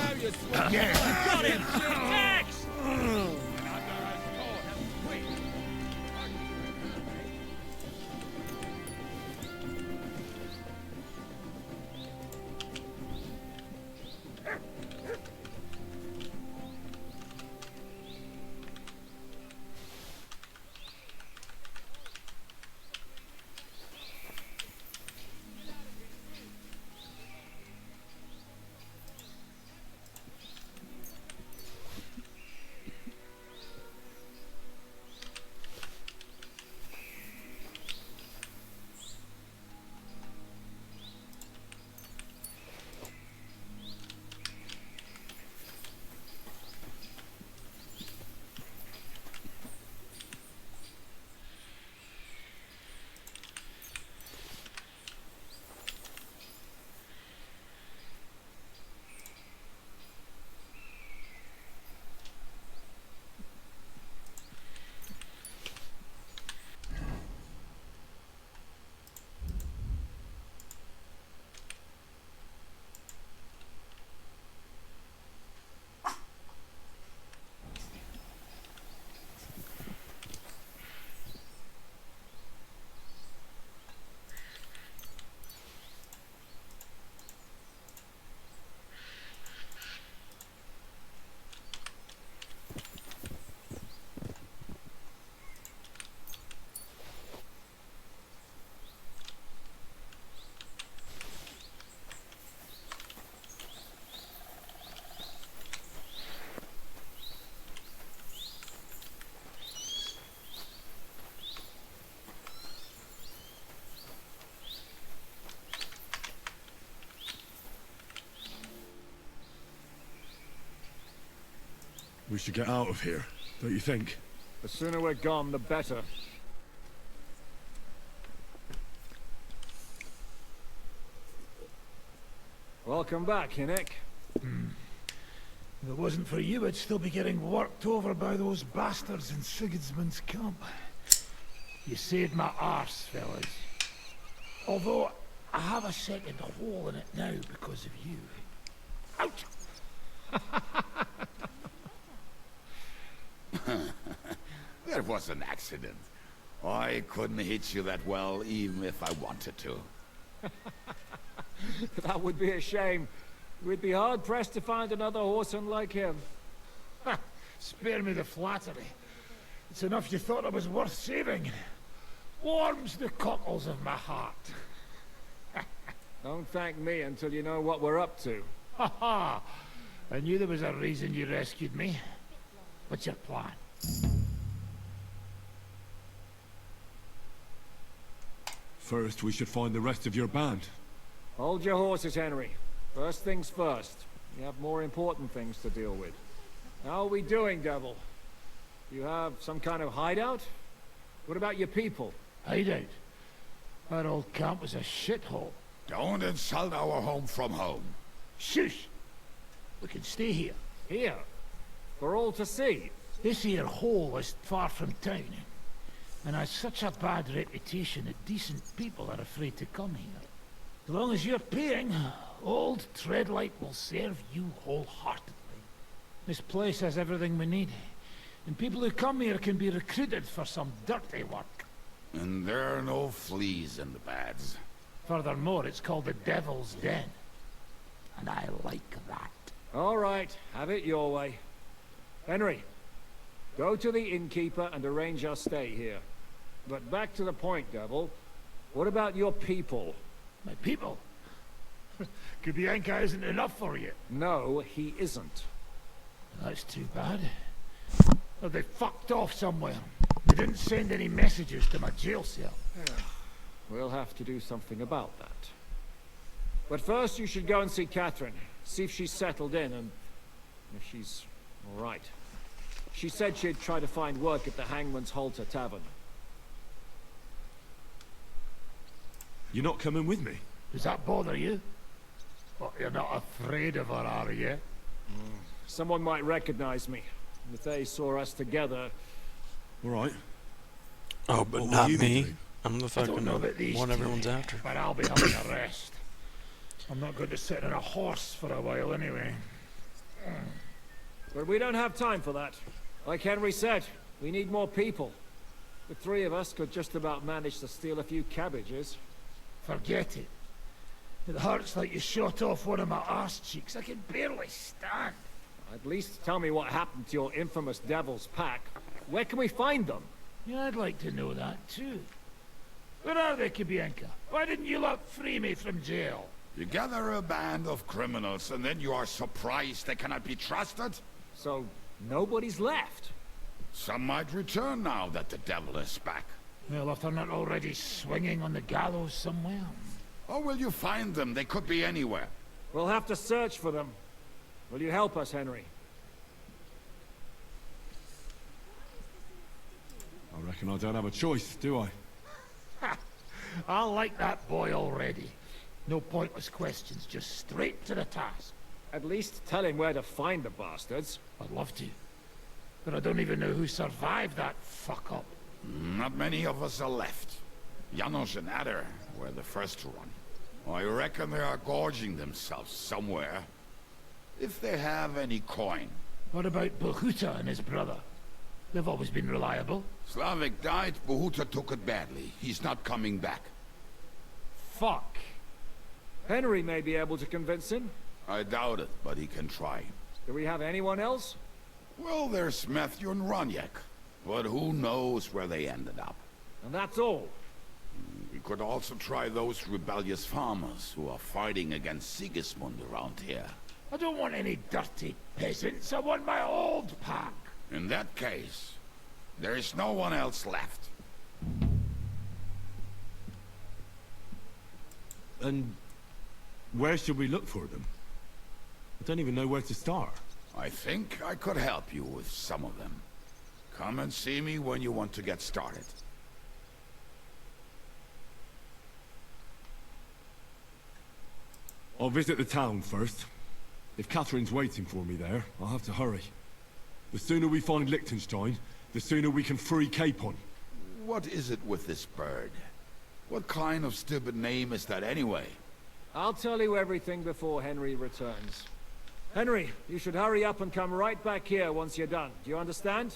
Yes! Got him! Axe! We should get out of here, don't you think? The sooner we're gone, the better. Welcome back, Hinnick. If it wasn't for you, I'd still be getting worked over by those bastards in Sigismund's camp. You saved my arse, fellas. Although, I have a second hole in it now because of you. Ouch! That was an accident. I couldn't hit you that well, even if I wanted to. That would be a shame. We'd be hard-pressed to find another horseman like him. Spare me the flattery. It's enough you thought I was worth saving. Warms the cockles of my heart. Don't thank me until you know what we're up to. Ha ha! I knew there was a reason you rescued me. What's your plan? First, we should find the rest of your band. Hold your horses, Henry. First things first. We have more important things to deal with. How are we doing, Devil? You have some kind of hideout? What about your people? Hideout? Our old camp was a shithole. Don't insult our home from home. Shush! We can stay here. Here? For all to see? This here hole is far from town, and has such a bad reputation that decent people are afraid to come here. As long as you're paying, old Treadlight will serve you wholeheartedly. This place has everything we need, and people who come here can be recruited for some dirty work. And there are no fleas in the beds. Furthermore, it's called the Devil's Den, and I like that. All right, have it your way. Henry, go to the innkeeper and arrange our stay here. But back to the point, Devil. What about your people? My people? Kubienka isn't enough for you. No, he isn't. That's too bad. Well, they fucked off somewhere. They didn't send any messages to my jail cell. We'll have to do something about that. But first you should go and see Catherine. See if she's settled in and if she's all right. She said she'd try to find work at the Hangman's Halter Tavern. You're not coming with me? Does that bother you? But you're not afraid of her, are you? Someone might recognize me. If they saw us together... All right. Oh, but What not will you be me. doing? I'm the I fucking don't know about these one two, everyone's after. but I'll be having a rest. I'm not going to sit on a horse for a while anyway. But we don't have time for that. Like Henry said, we need more people. The three of us could just about manage to steal a few cabbages. Forget it. It hurts like you shot off one of my arse cheeks. I can barely stand. At least tell me what happened to your infamous Devil's Pack. Where can we find them? Yeah, I'd like to know that too. Where are they, Kubienka? Why didn't you lot free me from jail? You gather a band of criminals and then you are surprised they cannot be trusted? So, nobody's left? Some might return now that the devil is back. Well, if they're not already swinging on the gallows somewhere. How will you find them? They could be anywhere. We'll have to search for them. Will you help us, Henry? I reckon I don't have a choice, do I? Ha! I like that boy already. No pointless questions, just straight to the task. At least tell him where to find the bastards. I'd love to. But I don't even know who survived that fuck-up. Not many of us are left. Janos and Adder were the first to run. I reckon they are gorging themselves somewhere. If they have any coin. What about Bohuta and his brother? They've always been reliable. Slavik died, Bohuta took it badly. He's not coming back. Fuck. Henry may be able to convince him. I doubt it, but he can try. Do we have anyone else? Well, there's Matthew and Roniak. But who knows where they ended up. And that's all. We could also try those rebellious farmers who are fighting against Sigismund around here. I don't want any dirty peasants. I want my old pack. In that case, there is no one else left. And where should we look for them? I don't even know where to start. I think I could help you with some of them. Come and see me when you want to get started. I'll visit the town first. If Catherine's waiting for me there, I'll have to hurry. The sooner we find Liechtenstein, the sooner we can free Capon. What is it with this bird? What kind of stupid name is that anyway? I'll tell you everything before Henry returns. Henry, you should hurry up and come right back here once you're done. Do you understand?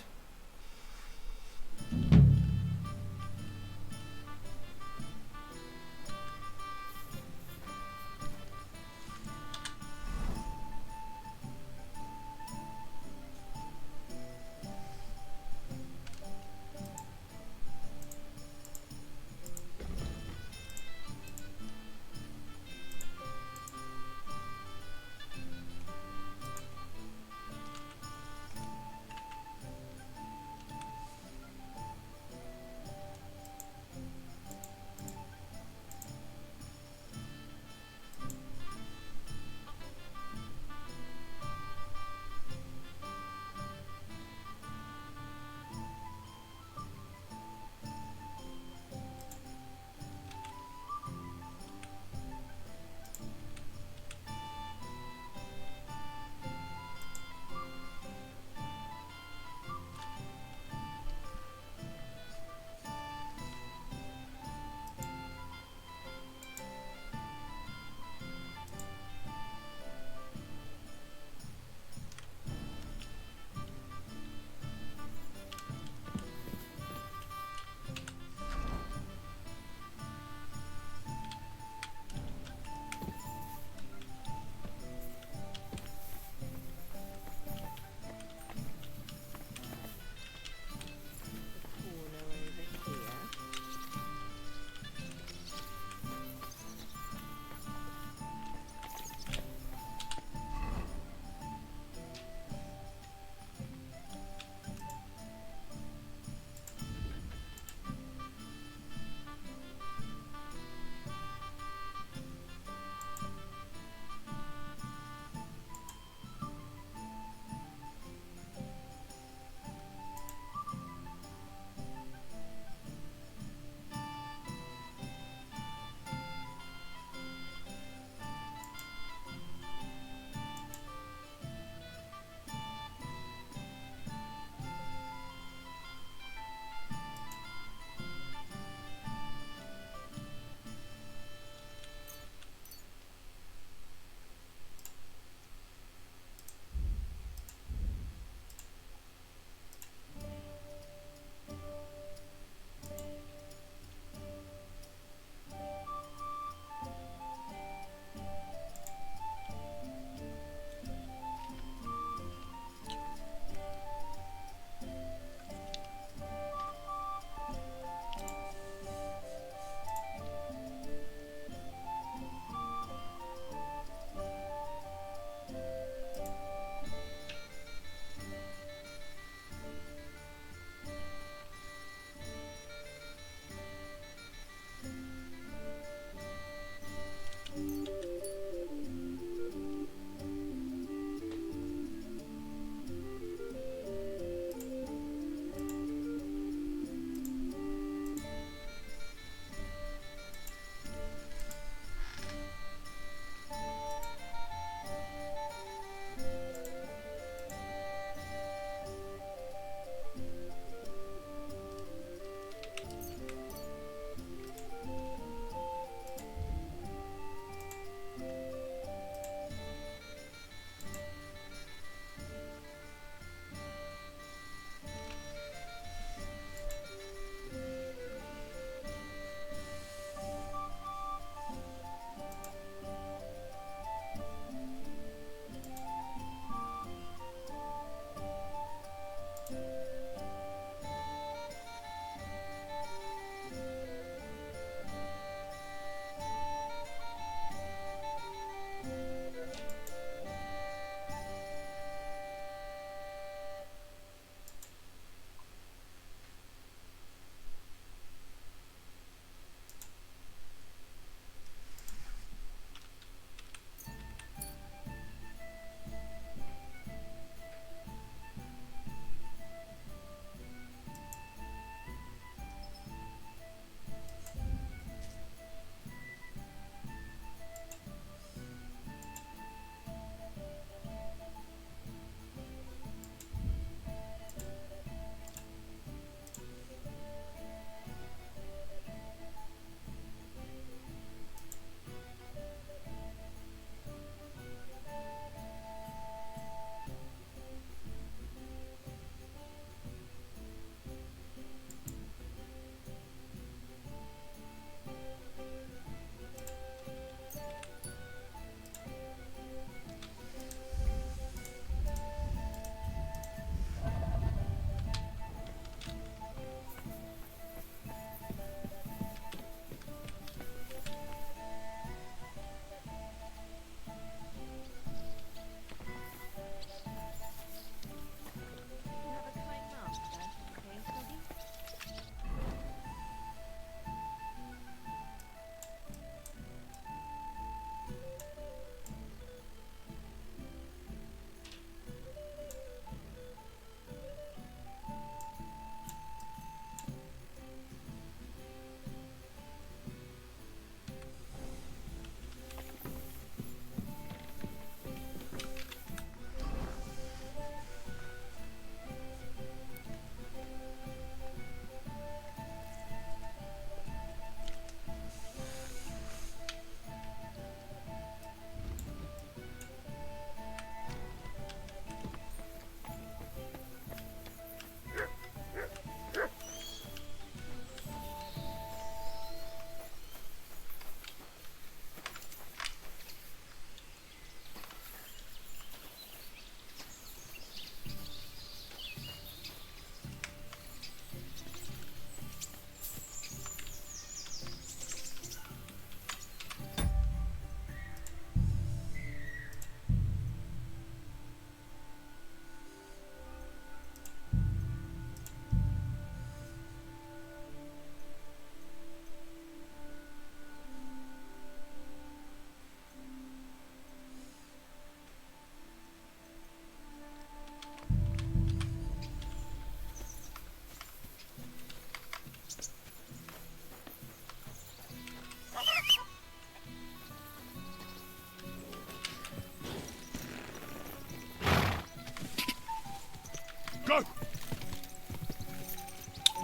Go!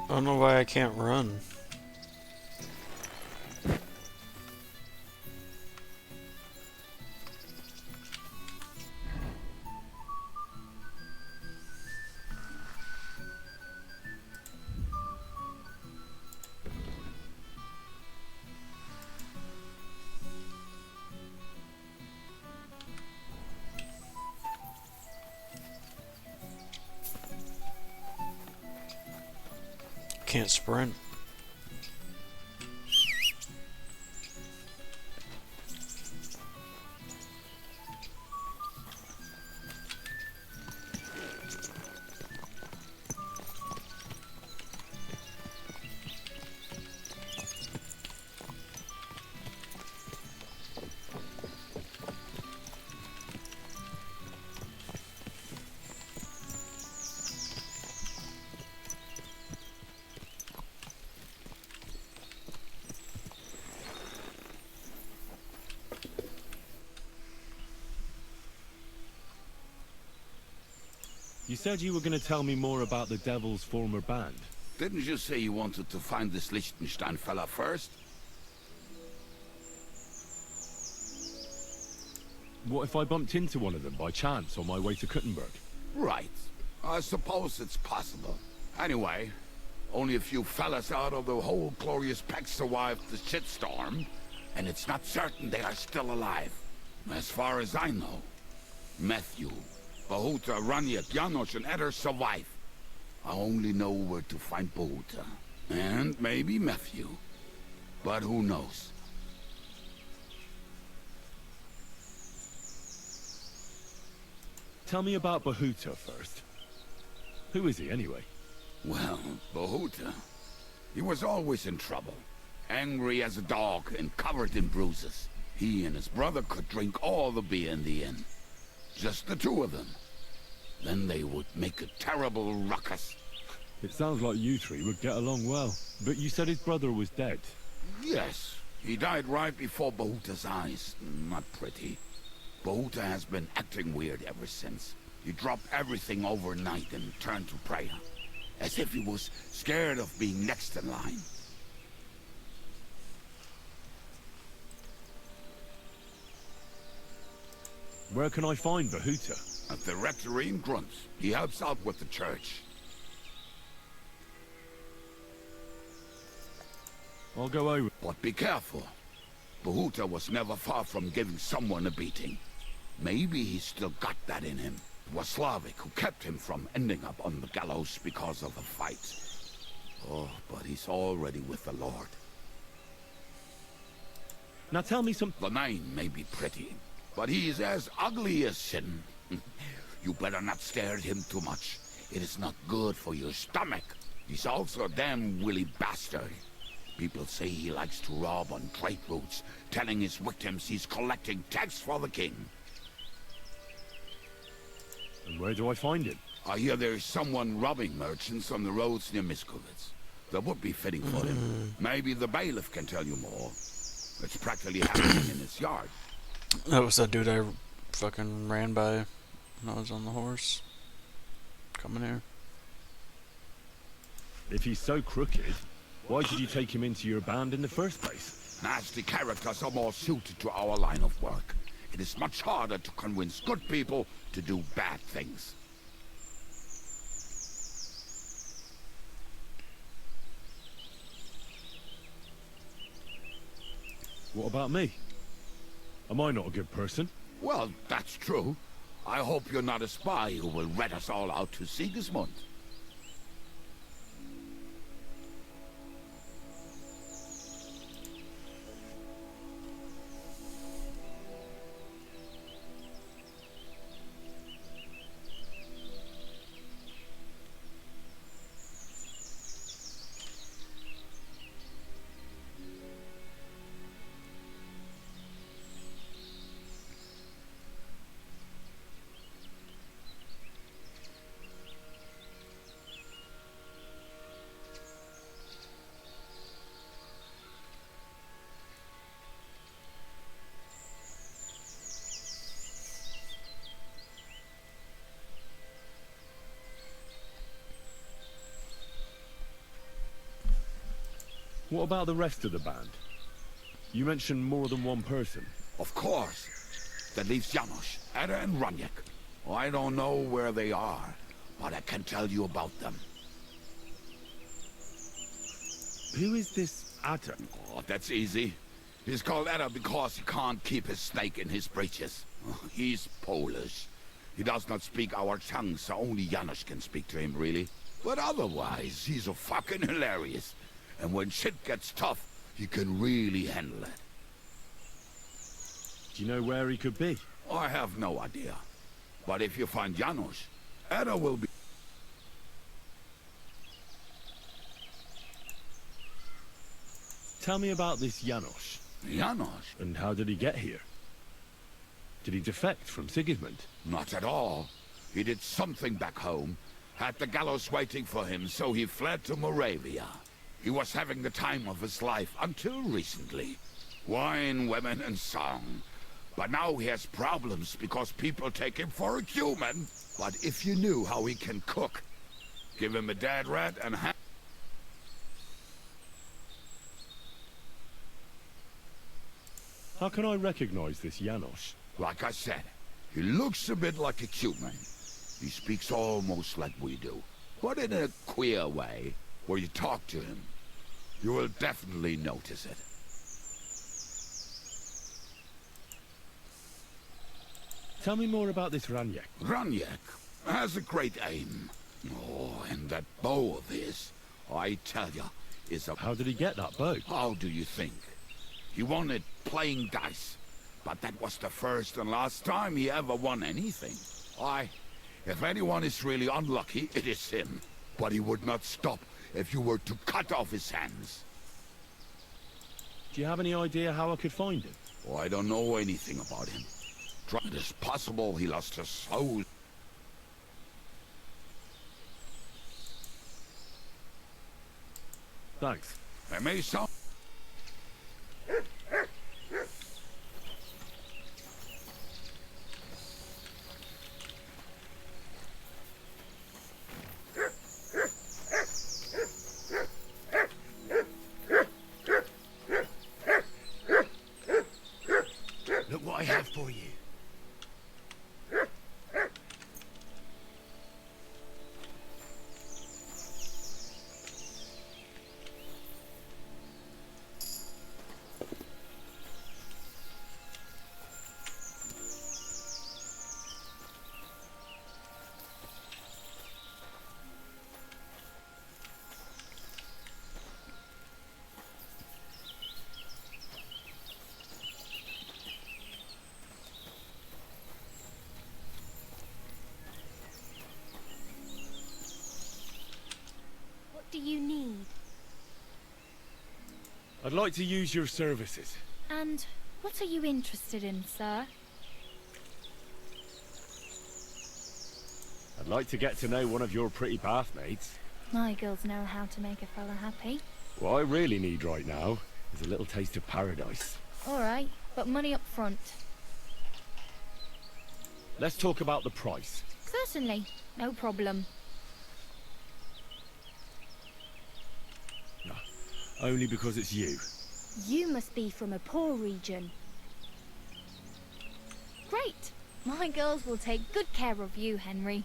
I don't know why I can't run. Can't sprint. You said you were going to tell me more about the Devil's former band. Didn't you say you wanted to find this Liechtenstein fella first? What if I bumped into one of them by chance on my way to Kuttenberg? Right. I suppose it's possible. Anyway, only a few fellas out of the whole glorious pack survived the shitstorm, and it's not certain they are still alive. As far as I know, Matthew, Bahuta, Raniak, Janosch, and Eder survive. I only know where to find Bahuta. And maybe Matthew. But who knows? Tell me about Bahuta first. Who is he, anyway? Well, Bahuta, he was always in trouble. Angry as a dog and covered in bruises. He and his brother could drink all the beer in the inn. Just the two of them. Then they would make a terrible ruckus. It sounds like you three would get along well. But you said his brother was dead. Yes, he died right before Bahuta's eyes. Not pretty. Bahuta has been acting weird ever since. He dropped everything overnight and turned to prayer. As if he was scared of being next in line. Where can I find Bahuta? At the rectory in Grunt. He helps out with the church. I'll go over. But be careful. Bahuta was never far from giving someone a beating. Maybe he's still got that in him. It was Slavic who kept him from ending up on the gallows because of a fight. Oh, but he's already with the Lord. Now tell me some... The name may be pretty, but he's as ugly as sin. You better not stare at him too much. It is not good for your stomach. He's also a damn willy bastard. People say he likes to rob on trade routes, telling his victims he's collecting tax for the king. And where do I find him? I hear there's someone robbing merchants on the roads near Miskovitz. That would be fitting for him. Maybe the bailiff can tell you more. It's practically happening in his yard. That was that dude I fucking ran by when I was on the horse. Coming here. If he's so crooked, why did you take him into your band in the first place? Nasty characters are more suited to our line of work. It is much harder to convince good people to do bad things. What about me? Am I not a good person? Well, that's true. I hope you're not a spy who will rat us all out to Sigismund. What about the rest of the band? You mentioned more than one person. Of course. That leaves Janos, Ada and Raniek. I don't know where they are, but I can tell you about them. Who is this Ada? Oh, that's easy. He's called Ada because he can't keep his snake in his breeches. He's Polish. He does not speak our tongue, so only Janos can speak to him, really. But otherwise, he's a fucking hilarious. And when shit gets tough, he can really handle it. Do you know where he could be? I have no idea. But if you find Janos, Ada will be... Tell me about this Janos. Janos? And how did he get here? Did he defect from Sigismund? Not at all. He did something back home. Had the gallows waiting for him, so he fled to Moravia. He was having the time of his life until recently. Wine, women, and song. But now he has problems because people take him for a human. But if you knew how he can cook, give him a dead rat and How can I recognize this Janos? like I said, he looks a bit like a human. He speaks almost like we do, but in a queer way, where you talk to him. You will definitely notice it. Tell me more about this Raniek. Raniek has a great aim. Oh, and that bow of his, I tell ya, is a... How did he get that bow? How do you think? He won it playing dice. But that was the first and last time he ever won anything. If anyone is really unlucky, it is him. But he would not stop if you were to cut off his hands. Do you have any idea how I could find him? Oh, I don't know anything about him. It is possible he lost his soul. Thanks. I may sound... Look what I have for you. What do you need? I'd like to use your services. And what are you interested in, sir? I'd like to get to know one of your pretty bathmates. My girls know how to make a fella happy. What I really need right now is a little taste of paradise. All right, but money up front. Let's talk about the price. Certainly, no problem. Only because it's you. You must be from a poor region. Great! My girls will take good care of you, Henry.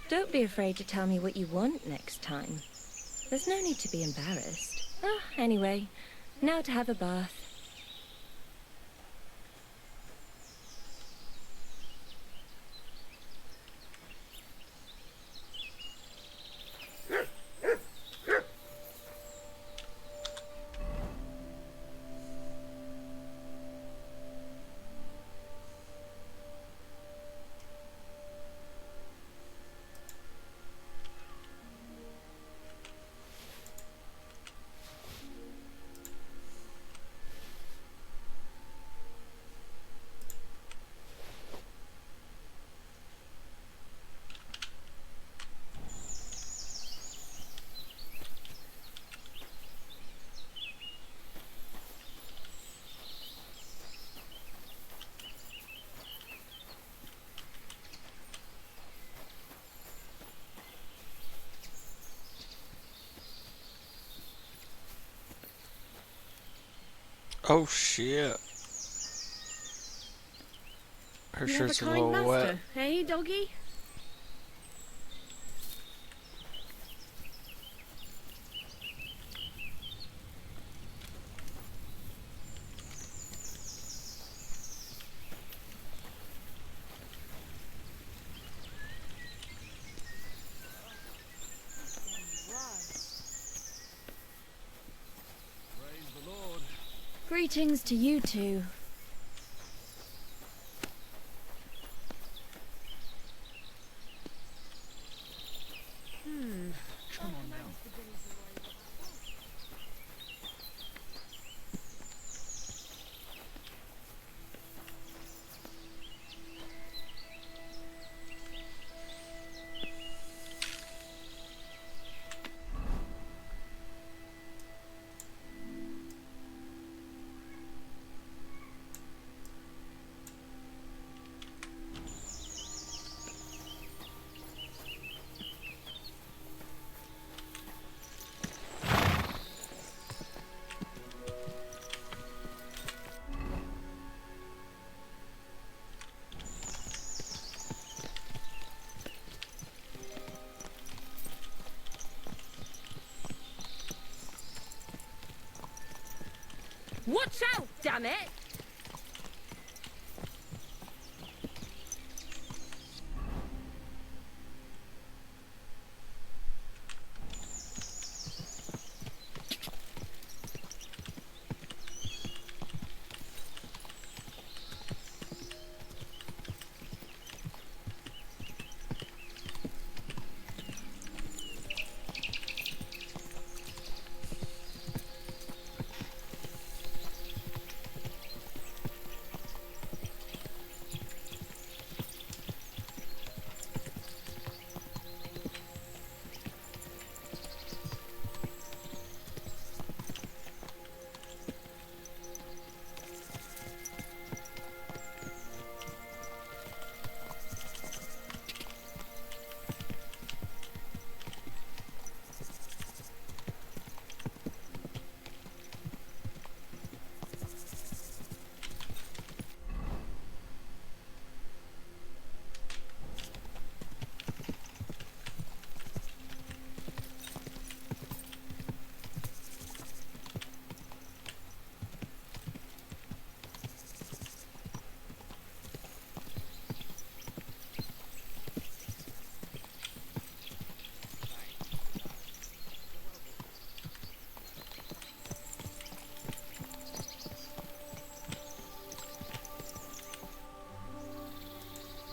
Don't be afraid to tell me what you want next time. There's no need to be embarrassed. Anyway, now to have a bath. Oh shit. Her You have a shirt's a kind little wet. master, eh, doggy? Greetings to you two. Come on now. Watch out, damn it!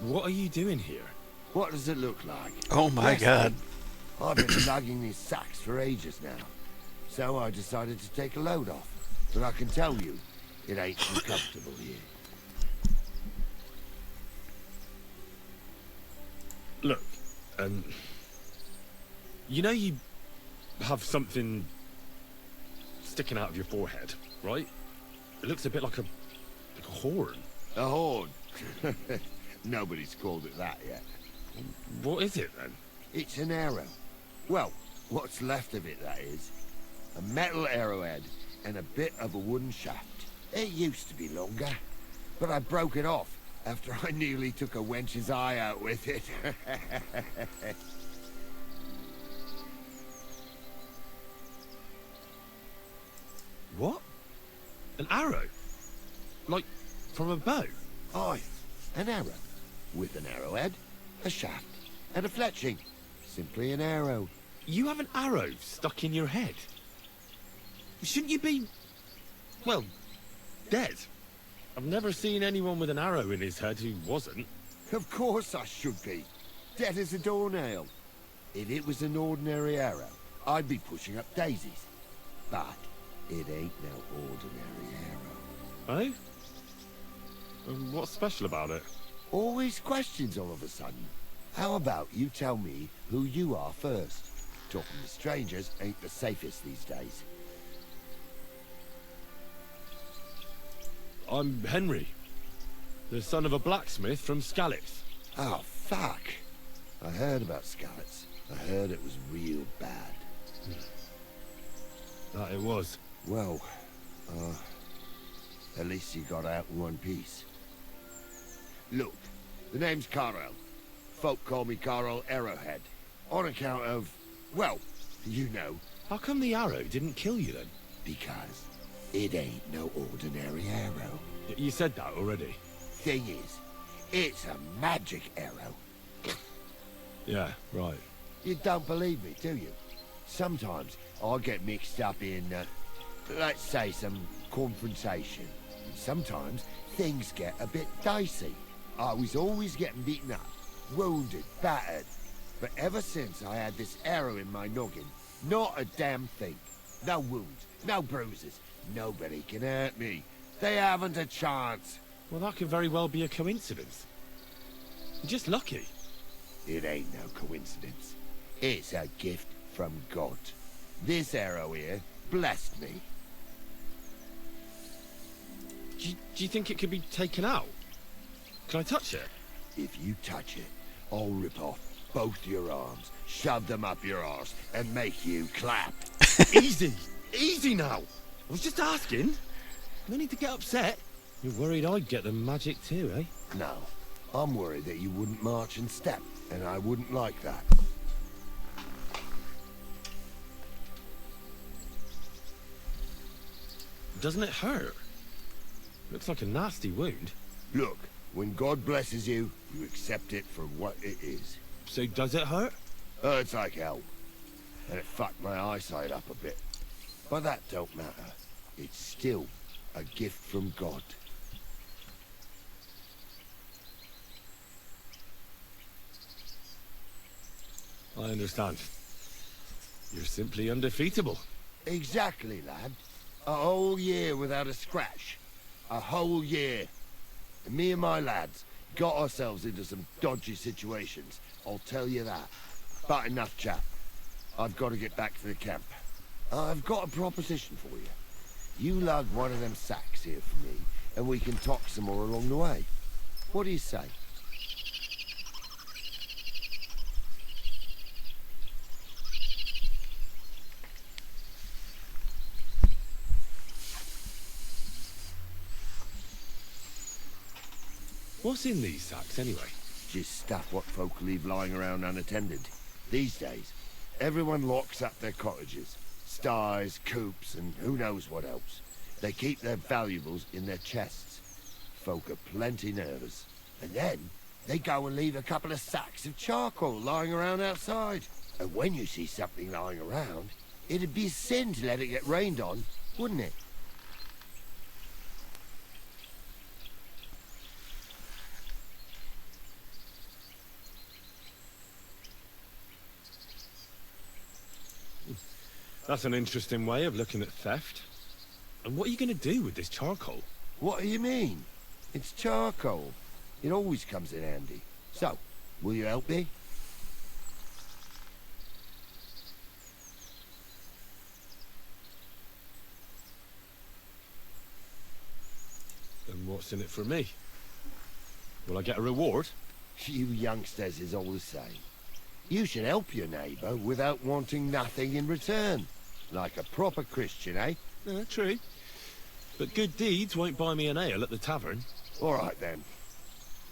What are you doing here? What does it look like? Oh my god. I've been lugging these sacks for ages now. So I decided to take a load off. But I can tell you, it ain't too comfortable here. Look, you know you have something sticking out of your forehead, right? It looks a bit like a horn. A horn? Nobody's called it that yet. What is it then? It's an arrow. Well, what's left of it, that is. A metal arrowhead and a bit of a wooden shaft. It used to be longer, but I broke it off after I nearly took a wench's eye out with it. What? An arrow? Like, from a bow? Aye, an arrow. With an arrowhead, a shaft, and a fletching. Simply an arrow. You have an arrow stuck in your head? Shouldn't you be, well, dead? I've never seen anyone with an arrow in his head who wasn't. Of course I should be. Dead as a doornail. If it was an ordinary arrow, I'd be pushing up daisies. But it ain't no ordinary arrow. Oh? What's special about it? Always questions all of a sudden. How about you tell me who you are first? Talking to strangers ain't the safest these days. I'm Henry, the son of a blacksmith from Scallops. Oh, fuck. I heard about Scallops. I heard it was real bad. That it was. Well, At least he got out in one piece. Look, the name's Carl. Folk call me Carl Arrowhead. On account of, well, you know. How come the arrow didn't kill you then? Because it ain't no ordinary arrow. You said that already. Thing is, it's a magic arrow. Yeah, right. You don't believe me, do you? Sometimes I get mixed up in, let's say, some confrontation. And sometimes things get a bit dicey. I was always getting beaten up, wounded, battered. But ever since I had this arrow in my noggin, not a damn thing. No wounds, no bruises. Nobody can hurt me. They haven't a chance. Well, that could very well be a coincidence. You're just lucky. It ain't no coincidence. It's a gift from God. This arrow here blessed me. Do you think it could be taken out? Can I touch it? If you touch it, I'll rip off both your arms, shove them up your arse, and make you clap. Easy! Easy now! I was just asking. No need to get upset. You're worried I'd get the magic too, eh? No. I'm worried that you wouldn't march and step, and I wouldn't like that. Doesn't it hurt? Looks like a nasty wound. Look, when God blesses you, you accept it for what it is. So does it hurt? Hurts like hell. And it fucked my eyesight up a bit. But that don't matter. It's still a gift from God. I understand. You're simply undefeatable. Exactly, lad. A whole year without a scratch. A whole year. And me and my lads got ourselves into some dodgy situations. I'll tell you that. But enough chat. I've got to get back to the camp. I've got a proposition for you. You lug one of them sacks here for me, and we can talk some more along the way. What do you say? What's in these sacks, anyway? Just stuff what folk leave lying around unattended. These days, everyone locks up their cottages. Sties, coops, and who knows what else. They keep their valuables in their chests. Folk are plenty nervous. And then, they go and leave a couple of sacks of charcoal lying around outside. And when you see something lying around, it'd be a sin to let it get rained on, wouldn't it? That's an interesting way of looking at theft. And what are you going to do with this charcoal? What do you mean? It's charcoal. It always comes in handy. So, will you help me? And what's in it for me? Will I get a reward? You youngsters is all the same. You should help your neighbour without wanting nothing in return. Like a proper Christian, eh? True. But good deeds won't buy me an ale at the tavern. All right, then.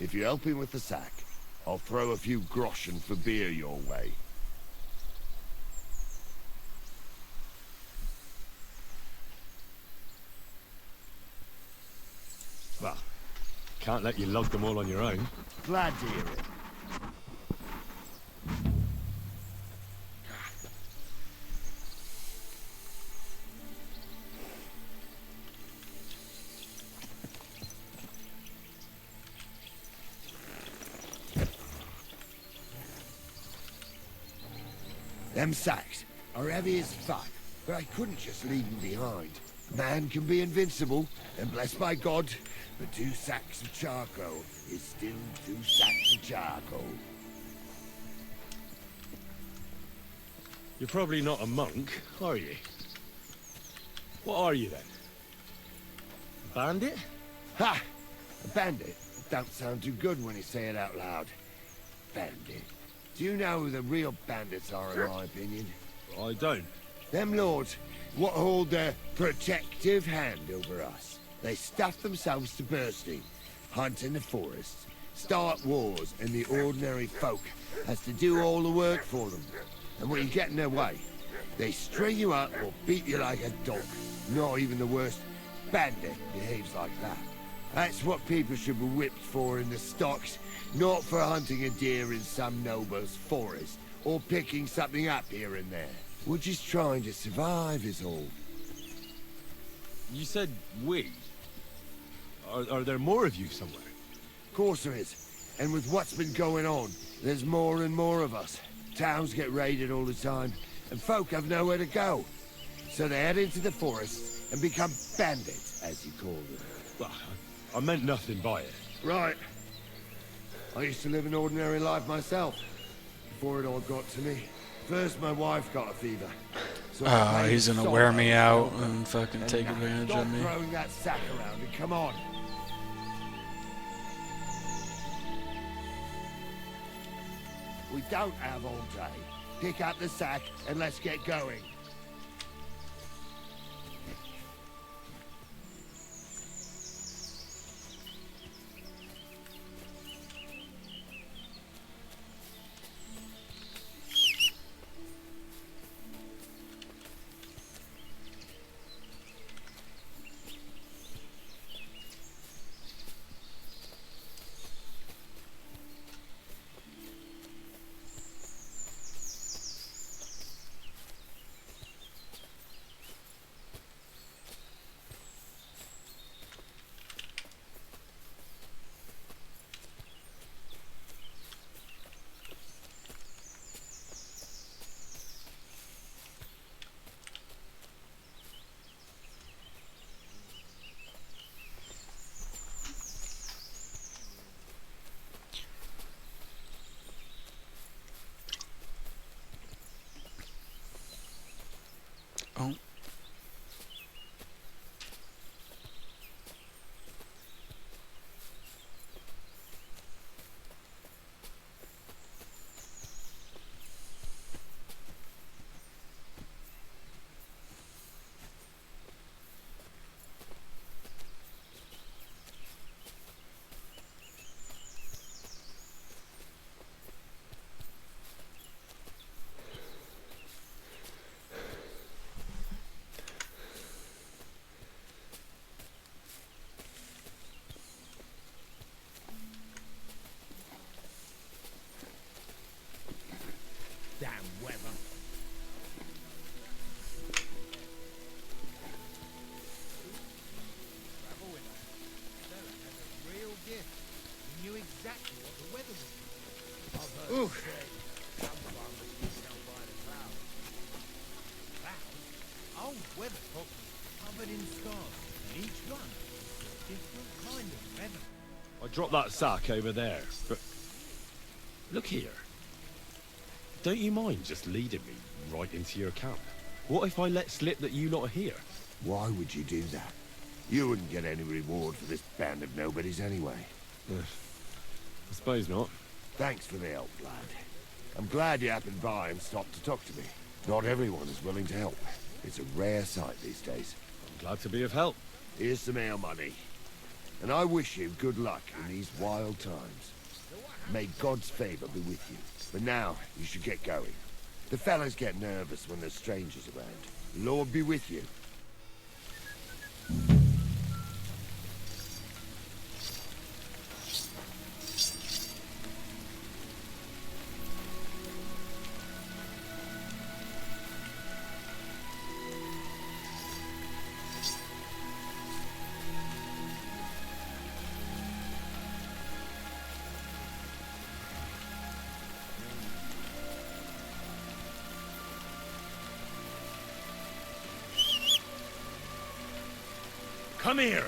If you help him with the sack, I'll throw a few groschen for beer your way. Well, can't let you lug them all on your own. Glad to hear it. Them sacks are heavy as fuck, but I couldn't just leave them behind. Man can be invincible, and blessed by God, but 2 sacks of charcoal is still 2 sacks of charcoal. You're probably not a monk, are you? What are you then? A bandit? Ha! A bandit? Don't sound too good when you say it out loud. Bandit. Do you know who the real bandits are, in my opinion? I don't. Them lords what hold their protective hand over us. They stuff themselves to bursting, hunt in the forests, start wars, and the ordinary folk has to do all the work for them. And when you get in their way, they string you up or beat you like a dog. Not even the worst bandit behaves like that. That's what people should be whipped for in the stocks, not for hunting a deer in some noble's forest, or picking something up here and there. We're just trying to survive is all. You said we? Are there more of you somewhere? Of course there is. And with what's been going on, there's more and more of us. Towns get raided all the time, and folk have nowhere to go. So they head into the forests and become bandits, as you call them. Well, I meant nothing by it. Right. I used to live an ordinary life myself, before it all got to me. First, my wife got a fever. So he's gonna wear me out and fucking take advantage of me. Stop throwing that sack around and come on. We don't have all day. Pick up the sack and let's get going. Oh. Damn weather. Travel with us. Sarah has a real gift. He knew exactly what the weather was. I've heard say someone was killed by the clouds. Clouds? Old weather foxes covered in stars, and each one is a different kind of feather. I dropped that sack over there, but... Look here. Don't you mind just leading me right into your camp? What if I let slip that you lot are here? Why would you do that? You wouldn't get any reward for this band of nobodies anyway. I suppose not. Thanks for the help, lad. I'm glad you happened by and stopped to talk to me. Not everyone is willing to help. It's a rare sight these days. I'm glad to be of help. Here's some ale money. And I wish you good luck in these wild times. May God's favor be with you. But now, you should get going. The fellas get nervous when there's strangers around. Lord be with you. Come here!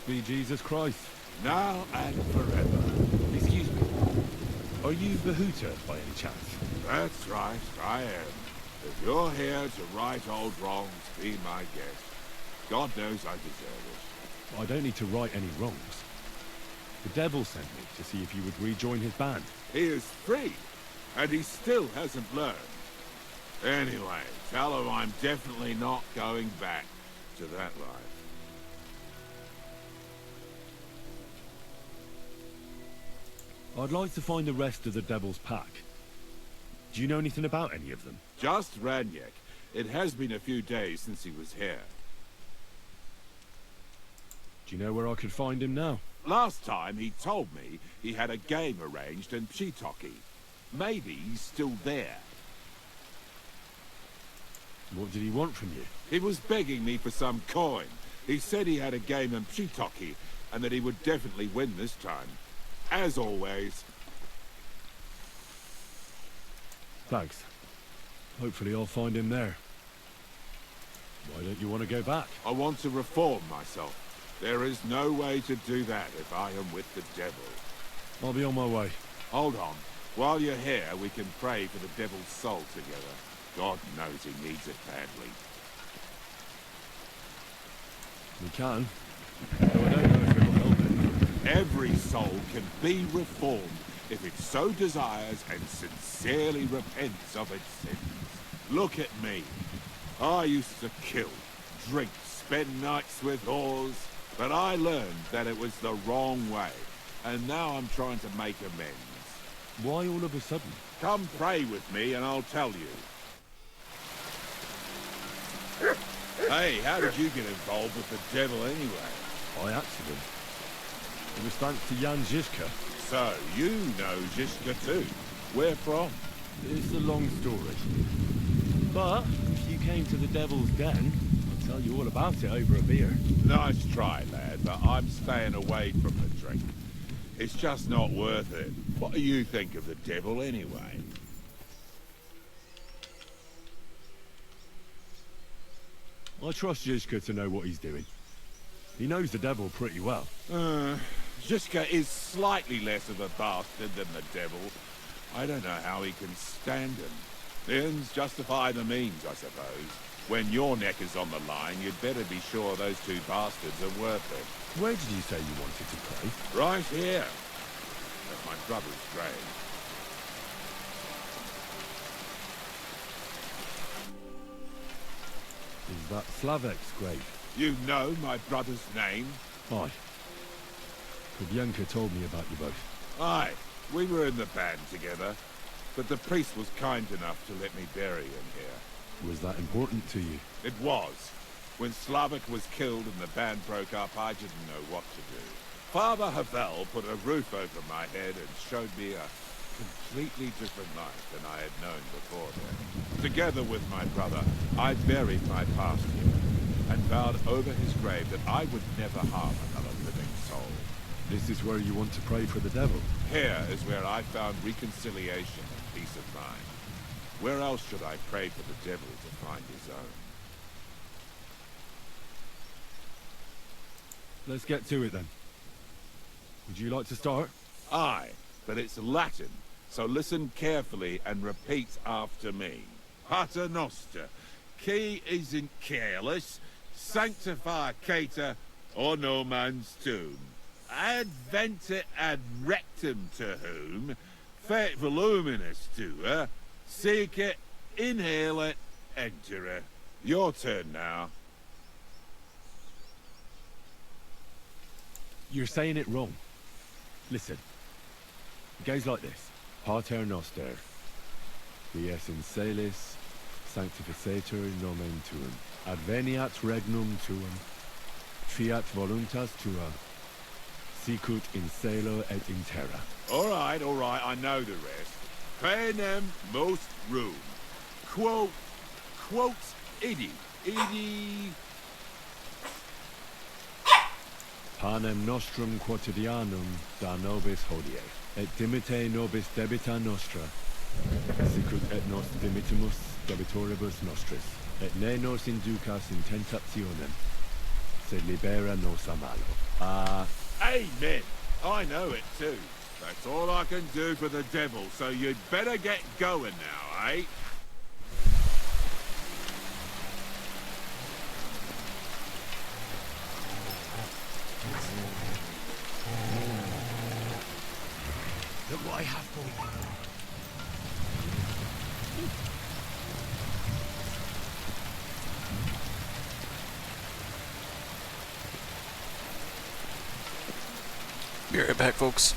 Blessed be Jesus Christ. Now and forever. Excuse me. Are you Bahuta by any chance? That's right, I am. If you're here to right old wrongs, be my guest. God knows I deserve it. I don't need to right any wrongs. The devil sent me to see if you would rejoin his band. He is free, and he still hasn't learned. Anyway, tell him I'm definitely not going back to that life. I'd like to find the rest of the devil's pack. Do you know anything about any of them? Just Ranyek. It has been a few days since he was here. Do you know where I could find him now? Last time he told me he had a game arranged in Pshitoki. Maybe he's still there. What did he want from you? He was begging me for some coin. He said he had a game in Pshitoki and that he would definitely win this time. As always. Thanks. Hopefully I'll find him there. Why don't you want to go back? I want to reform myself. There is no way to do that if I am with the devil. I'll be on my way. Hold on. While you're here, we can pray for the devil's soul together. God knows he needs it badly. We can. Though I don't know if it'll help him. Every soul can be reformed if it so desires and sincerely repents of its sins. Look at me. I used to kill, drink, spend nights with whores, but I learned that it was the wrong way, and now I'm trying to make amends. Why all of a sudden? Come pray with me and I'll tell you. Hey, how did you get involved with the devil anyway? By accident. It was thanks to Jan Žižka. So, you know Žižka too. Where from? It's a long story. But, if you came to the Devil's Den, I'll tell you all about it over a beer. Nice try, lad, but I'm staying away from the drink. It's just not worth it. What do you think of the devil anyway? I trust Žižka to know what he's doing. He knows the devil pretty well. Žižka is slightly less of a bastard than the devil. I don't know how he can stand him. The ends justify the means, I suppose. When your neck is on the line, you'd better be sure those two bastards are worth it. Where did you say you wanted to pray? Right here. At my brother's grave. Is that Slavek's grave? You know my brother's name? Aye. Kubyanka told me about you both. Aye. We were in the band together, but the priest was kind enough to let me bury him here. Was that important to you? It was. When Slavik was killed and the band broke up, I didn't know what to do. Father Havel put a roof over my head and showed me a completely different life than I had known before then. Together with my brother, I buried my past here and vowed over his grave that I would never harm another living soul. This is where you want to pray for the devil? Here is where I found reconciliation and peace of mind. Where else should I pray for the devil to find his own? Let's get to it then. Would you like to start? Aye, but it's Latin, so listen carefully and repeat after me. Pater Noster, qui is in careless, sanctify cater, or no man's tomb. Adventure ad rectum to whom, fet voluminous to her, seek it, inhale it, enter it. Your turn now. You're saying it wrong. Listen. It goes like this. Pater Noster, qui es in celis, sanctificetur nomen tuum. Adveniat regnum tuum, fiat voluntas tua, sicut in celo et in terra. All right, I know the rest. Panem most room. Quote idi. Panem nostrum quotidianum da nobis hodie, et dimite nobis debita nostra, sicut et nos dimitimus debitoribus nostris, et ne nos inducas in tentationem, se libera nos malo. Amen. I know it too. That's all I can do for the devil, so you'd better get going now, eh? Look what I have for you. Be right back, folks.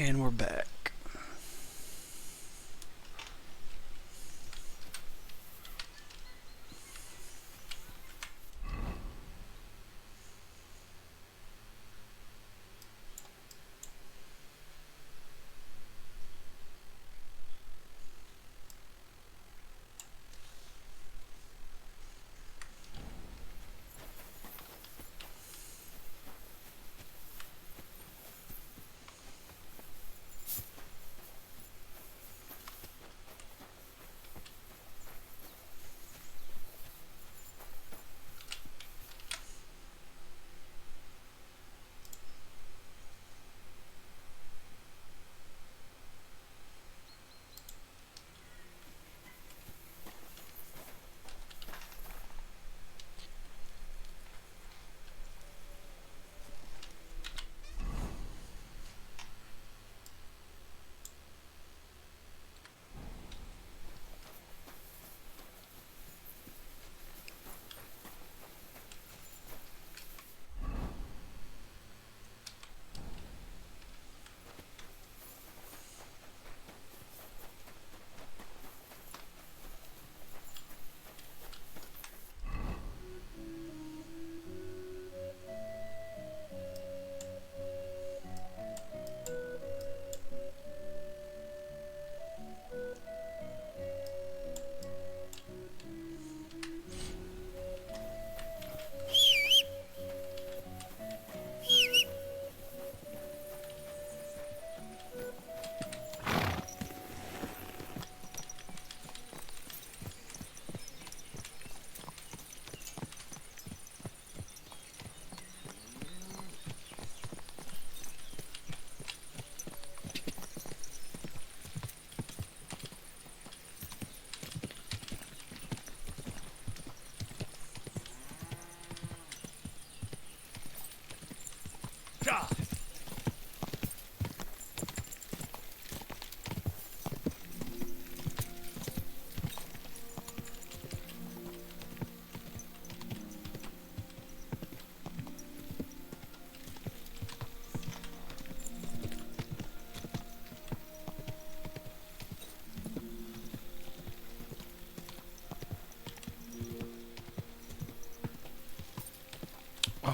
And we're back.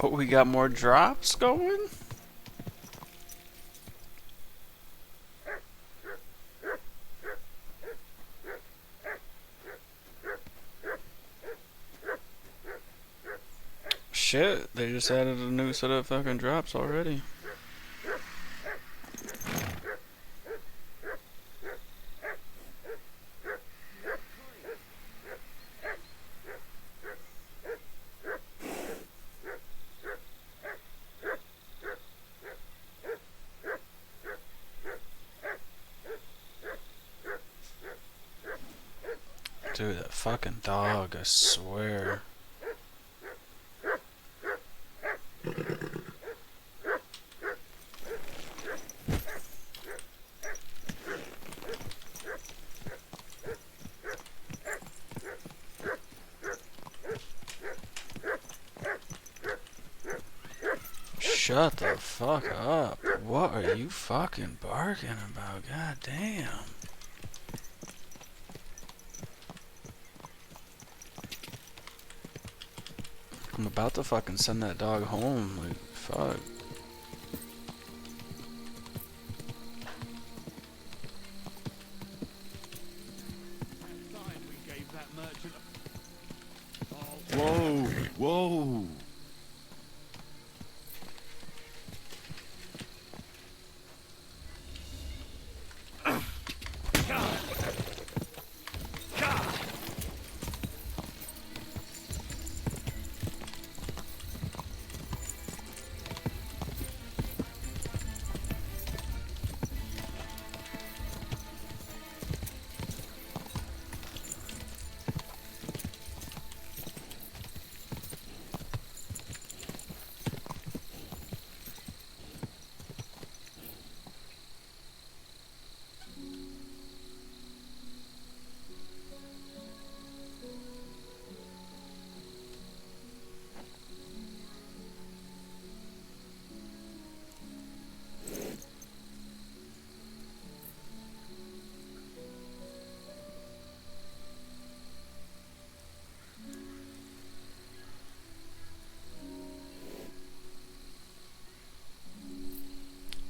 Oh, we got more drops going? Shit, they just added a new set of fucking drops already. Dude, that fucking dog, I swear. Shut the fuck up. What are you fucking barking about? God damn. I'm about to fucking send that dog home. Like, fuck. Whoa! Whoa!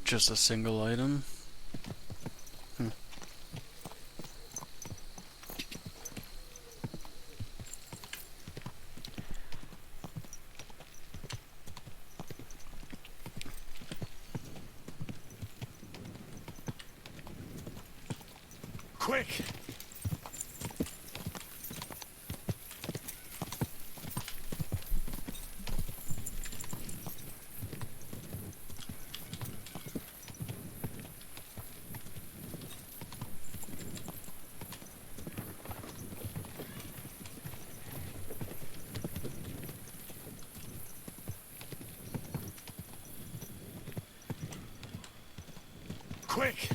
Just a single item? Quick! Quick!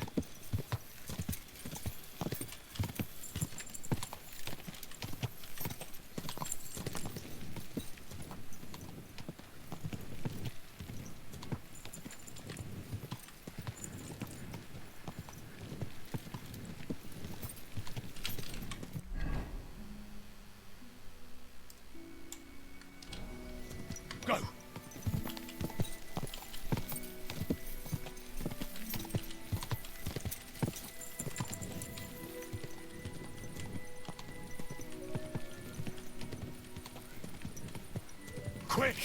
Go! Quick!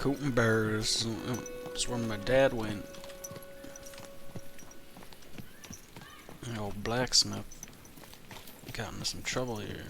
Gutenberg's. That's where my dad went. The old blacksmith got into some trouble here.